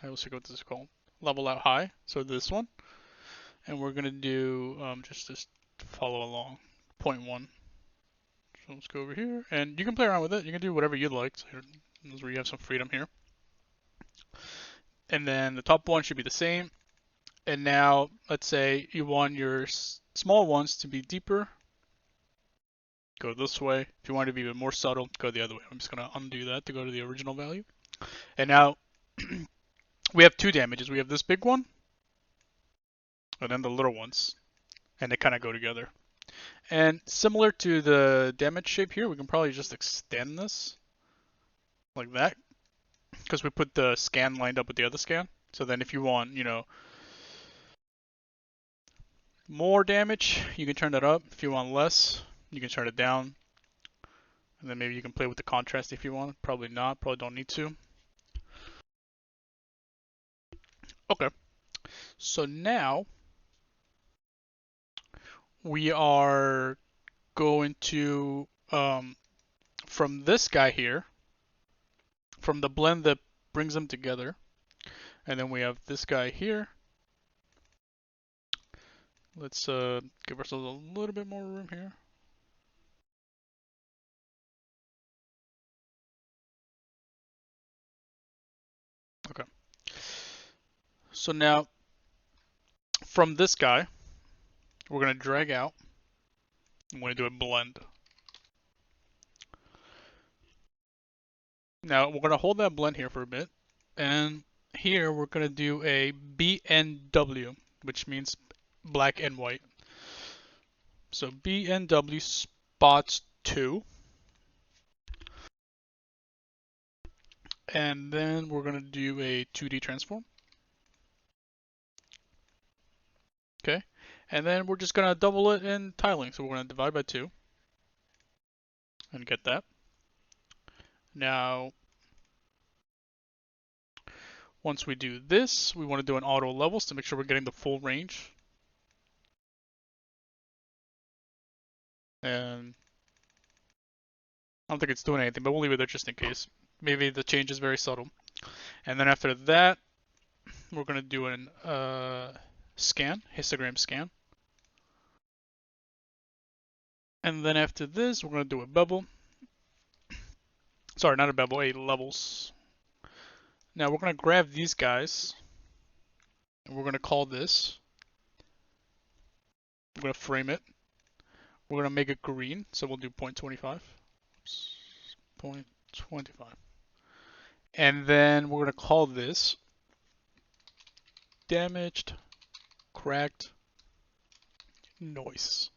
Speaker 1: always forget what this is called, level out high. So this one. And we're going to do, just follow along, 0.1. So let's go over here. And you can play around with it. You can do whatever you'd like. So that's where you have some freedom here. And then the top one should be the same. And now, let's say you want your small ones to be deeper. Go this way. If you want it to be even more subtle, go the other way. I'm just going to undo that to go to the original value. And now we have two damages. We have this big one and then the little ones. And they kind of go together. And similar to the damage shape here, we can probably just extend this like that because we put the scan lined up with the other scan. So then if you want, more damage, you can turn that up. If you want less, you can turn it down. And then maybe you can play with the contrast if you want. Probably not. Probably don't need to. Okay. So now we are going to, from this guy here, from the blend that brings them together, and then we have this guy here. Let's give ourselves a little bit more room here. Okay. So now, from this guy, we're going to drag out. I'm going to do a blend. Now, we're going to hold that blend here for a bit. And here, we're going to do a BNW, which means black and white. So BNW spots 2. And then we're going to do a 2D transform. Okay. And then we're just going to double it in tiling. So we're going to divide by 2 and get that. Now, once we do this, we want to do an auto levels to make sure we're getting the full range. And I don't think it's doing anything, but we'll leave it there just in case. Maybe the change is very subtle. And then after that, we're going to do an scan, histogram scan. And then after this, we're going to do a bevel. Sorry, not a bevel, a levels. Now we're going to grab these guys, and we're going to call this. We're going to frame it. We're going to make it green, so we'll do 0.25. 0.25. And then we're going to call this damaged, cracked, noise.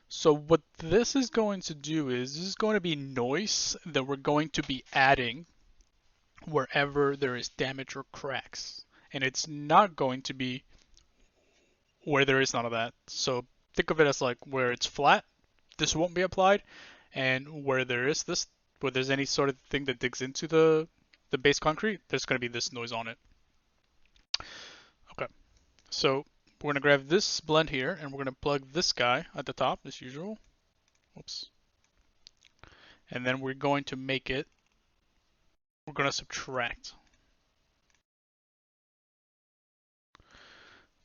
Speaker 1: So what this is going to do is this is going to be noise that we're going to be adding wherever there is damage or cracks. And it's not going to be where there is none of that. So think of it as like where it's flat, this won't be applied, and where there is this, where there's any sort of thing that digs into the base concrete, there's going to be this noise on it. Okay, so we're going to grab this blend here, and we're going to plug this guy at the top, as usual. Whoops. And then we're going to make it, we're going to subtract.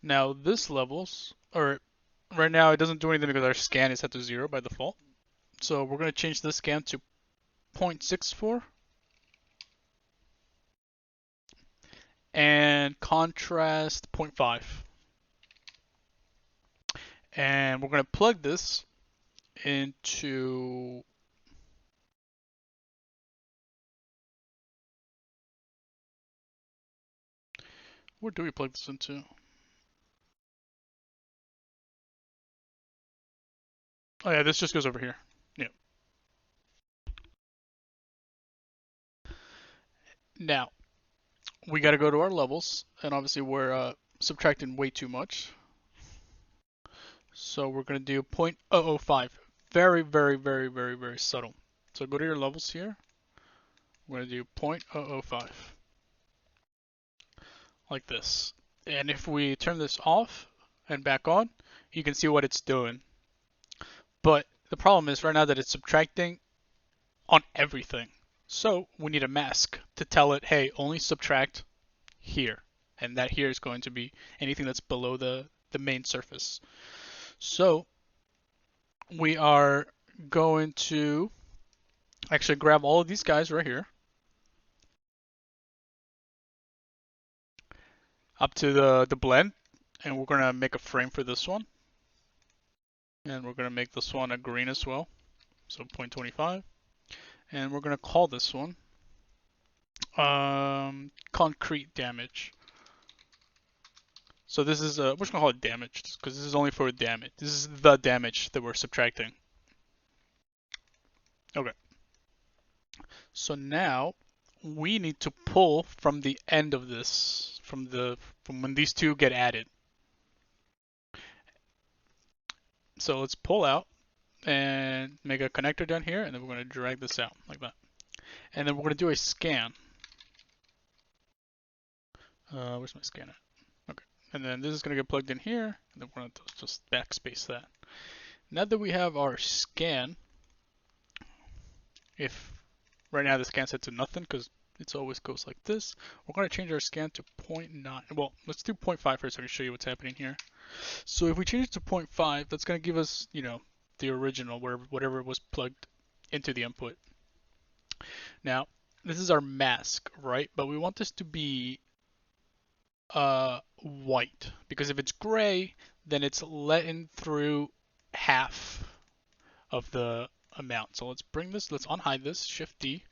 Speaker 1: Now this levels, or right now it doesn't do anything because our scan is set to 0 by default. So we're going to change this scan to 0.64. And contrast 0.5. And we're going to plug this into where do we plug this into? Oh yeah, this just goes over here. Yeah. Now, we got to go to our levels, and obviously we're subtracting way too much. So we're going to do 0.005. Very, very, very, very, very subtle. So go to your levels here. We're going to do 0.005. Like this. And if we turn this off and back on, you can see what it's doing. But the problem is right now that it's subtracting on everything. So we need a mask to tell it, hey, only subtract here. And that here is going to be anything that's below the main surface. So we are going to actually grab all of these guys right here. Up to the blend. And we're going to make a frame for this one. And we're going to make this one a green as well. So 0.25. And we're going to call this one concrete damage. So this is, we're just going to call it damage because this is only for damage. This is the damage that we're subtracting. Okay. So now we need to pull from the end of this, from when these two get added. So let's pull out and make a connector down here, and then we're going to drag this out like that. And then we're going to do a scan. Where's my scan at? Okay. And then this is going to get plugged in here, and then we're going to just backspace that. Now that we have our scan, if right now the scan set to nothing because it always goes like this, we're going to change our scan to 0.9. Well, let's do 0.5 first so I can show you what's happening here. So if we change it to 0.5, that's going to give us, the original, whatever was plugged into the input. Now, this is our mask, right? But we want this to be white, because if it's gray, then it's letting through half of the amount. So let's unhide this, Shift D,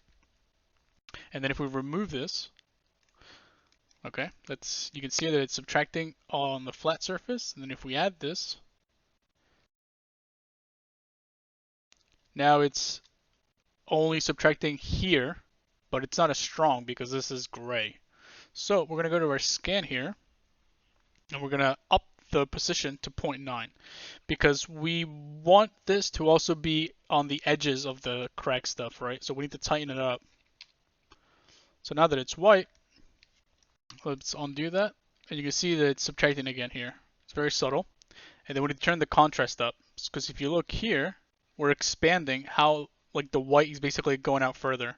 Speaker 1: and then if we remove this, okay, you can see that it's subtracting on the flat surface, and then if we add this, now it's only subtracting here, but it's not as strong because this is gray. So we're going to go to our scan here, and we're going to up the position to 0.9 because we want this to also be on the edges of the crack stuff, right? So we need to tighten it up. So now that it's white, let's undo that, and you can see that it's subtracting again here. It's very subtle. And then we need to turn the contrast up, because if you look here, we're expanding how like the white is basically going out further.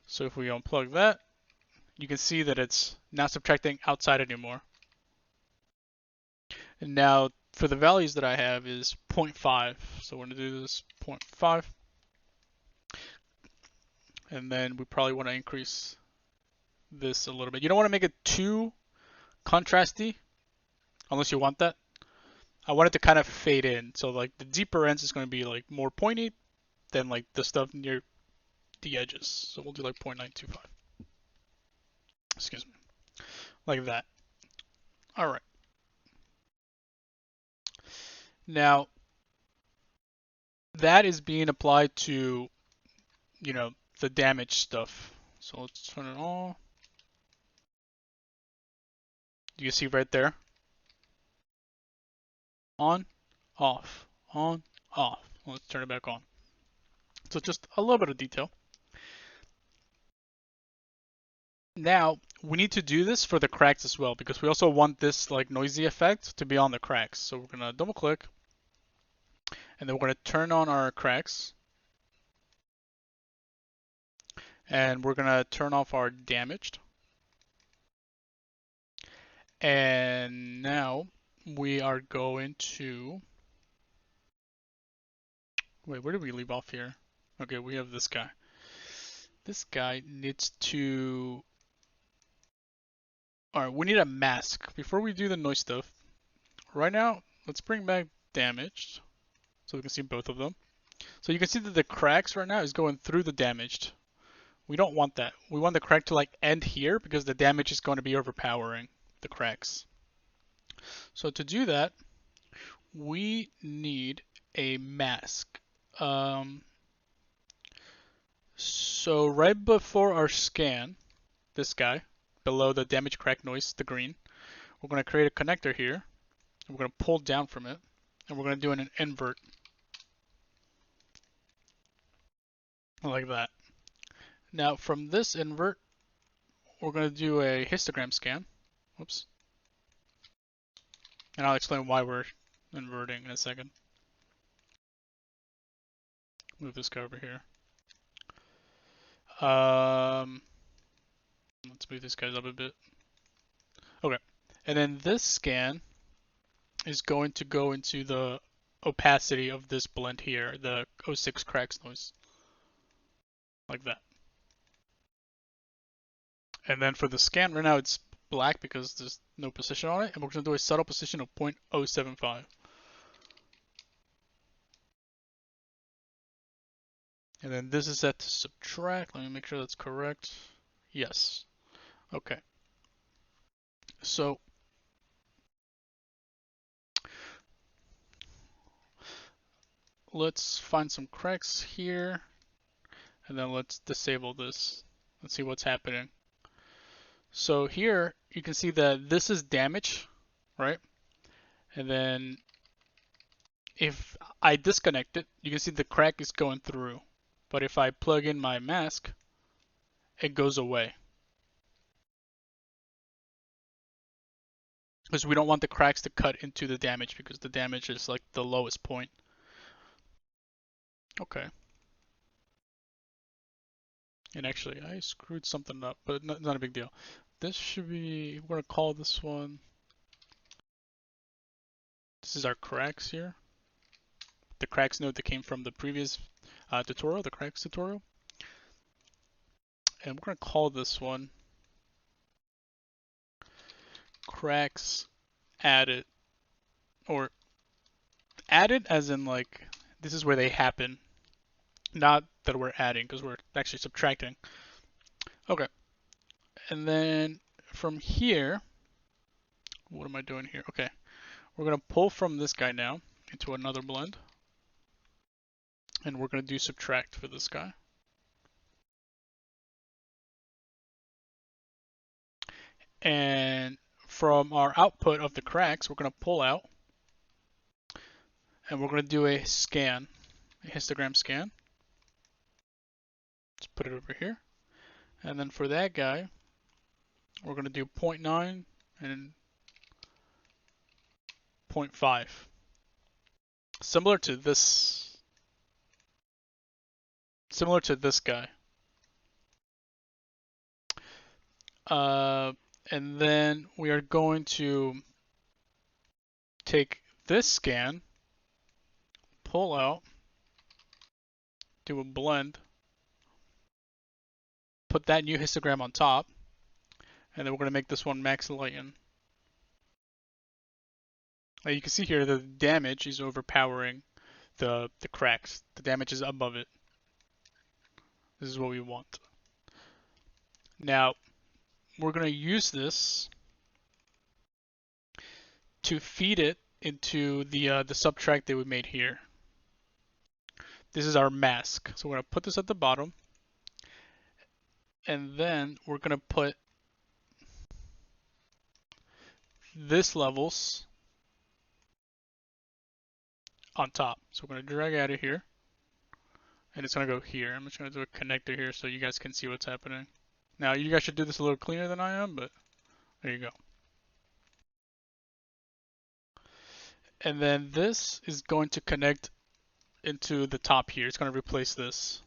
Speaker 1: So if we unplug that, you can see that it's not subtracting outside anymore. And now for the values that I have is 0.5. So we're going to do this 0.5. And then we probably want to increase this a little bit. You don't want to make it too contrasty, unless you want that. I want it to kind of fade in. So like the deeper ends is going to be like more pointy than like the stuff near the edges. So we'll do like 0.925. Excuse me. Like that. All right. Now, that is being applied to, the damage stuff. So let's turn it on. You can see right there. On, off, on, off. Let's turn it back on. So just a little bit of detail. Now, we need to do this for the cracks as well, because we also want this like noisy effect to be on the cracks. So we're gonna double click, and then we're gonna turn on our cracks. And we're gonna turn off our damaged. And now we are going to, wait, where did we leave off here? Okay, we have this guy. This guy needs to, all right, we need a mask. Before we do the noise stuff, right now, let's bring back damaged so we can see both of them. So you can see that the cracks right now is going through the damaged. We don't want that. We want the crack to like end here because the damage is going to be overpowering the cracks. So to do that, we need a mask. So right before our scan, this guy, below the damage crack noise, the green, we're going to create a connector here. And we're going to pull down from it, and we're going to do an invert. Like that. Now from this invert, we're going to do a histogram scan. Whoops. And I'll explain why we're inverting in a second. Move this guy over here. Let's move these guys up a bit. Okay. And then this scan is going to go into the opacity of this blend here, the 06 cracks noise. Like that. And then for the scan, right now it's black because there's no position on it, and we're going to do a subtle position of 0.075. And then this is set to subtract. Let me make sure that's correct. Yes. Okay. So let's find some cracks here, and then let's disable this. Let's see what's happening. So here you can see that this is damage, right? And then if I disconnect it, you can see the crack is going through. But if I plug in my mask, it goes away. Because we don't want the cracks to cut into the damage because the damage is like the lowest point. Okay. And actually, I screwed something up, but not a big deal. This should be, we're going to call this one, this is our cracks here. The cracks node that came from the previous tutorial, the cracks tutorial. And we're going to call this one cracks added, or added as in like, this is where they happen. Not that we're adding, because we're actually subtracting. Okay. And then from here, what am I doing here? Okay. We're going to pull from this guy now into another blend. And we're going to do subtract for this guy. And from our output of the cracks, we're going to pull out. And we're going to do a scan, a histogram scan. Let's put it over here. And then for that guy, we're going to do 0.9 and 0.5. Similar to this guy. And then we are going to take this scan, pull out, do a blend, put that new histogram on top, and then we're going to make this one max lighten. Now you can see here the damage is overpowering the cracks. The damage is above it. This is what we want. Now we're going to use this to feed it into the subtract that we made here. This is our mask. So we're going to put this at the bottom. And then we're going to put this levels on top. So we're going to drag out of here. And it's going to go here. I'm just going to do a connector here so you guys can see what's happening. Now you guys should do this a little cleaner than I am, but there you go. And then this is going to connect into the top here. It's going to replace this.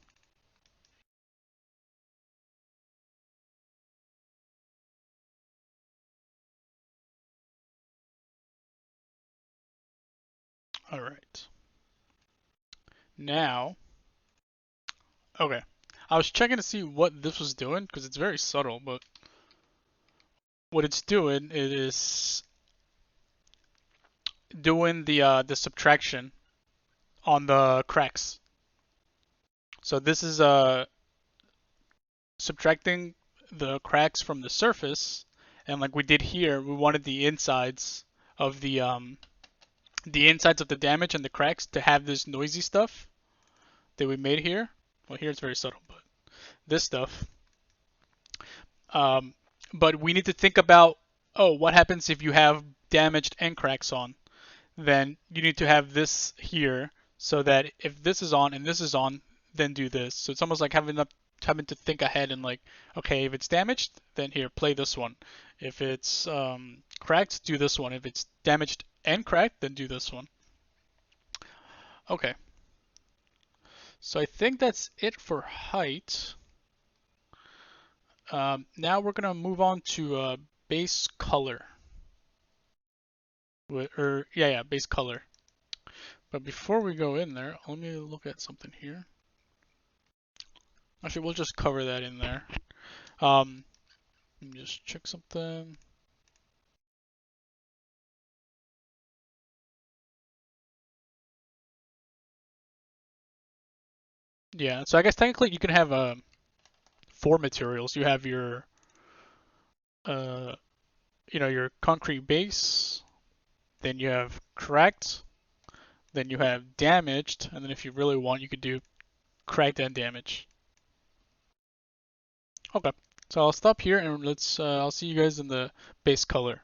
Speaker 1: All right. Now, okay. I was checking to see what this was doing because it's very subtle, but what it's doing is doing the subtraction on the cracks. So this is subtracting the cracks from the surface, and like we did here, we wanted the insides of the damage and the cracks to have this noisy stuff that we made here. Well, here it's very subtle, but this stuff. But we need to think about, oh, what happens if you have damaged and cracks on? Then you need to have this here so that if this is on and this is on, then do this. So it's almost like having to think ahead and like, okay, if it's damaged, then here, play this one. If it's cracked, do this one. If it's damaged and cracked, then do this one. Okay. So I think that's it for height. Now we're gonna move on to base color. Base color. But before we go in there, let me look at something here. Actually, we'll just cover that in there. Let me just check something. Yeah, so I guess technically you can have 4 materials. You have your your concrete base, then you have cracked, Then you have damaged, and then if you really want, you could do cracked and damage. Okay, so I'll stop here and I'll see you guys in the base color.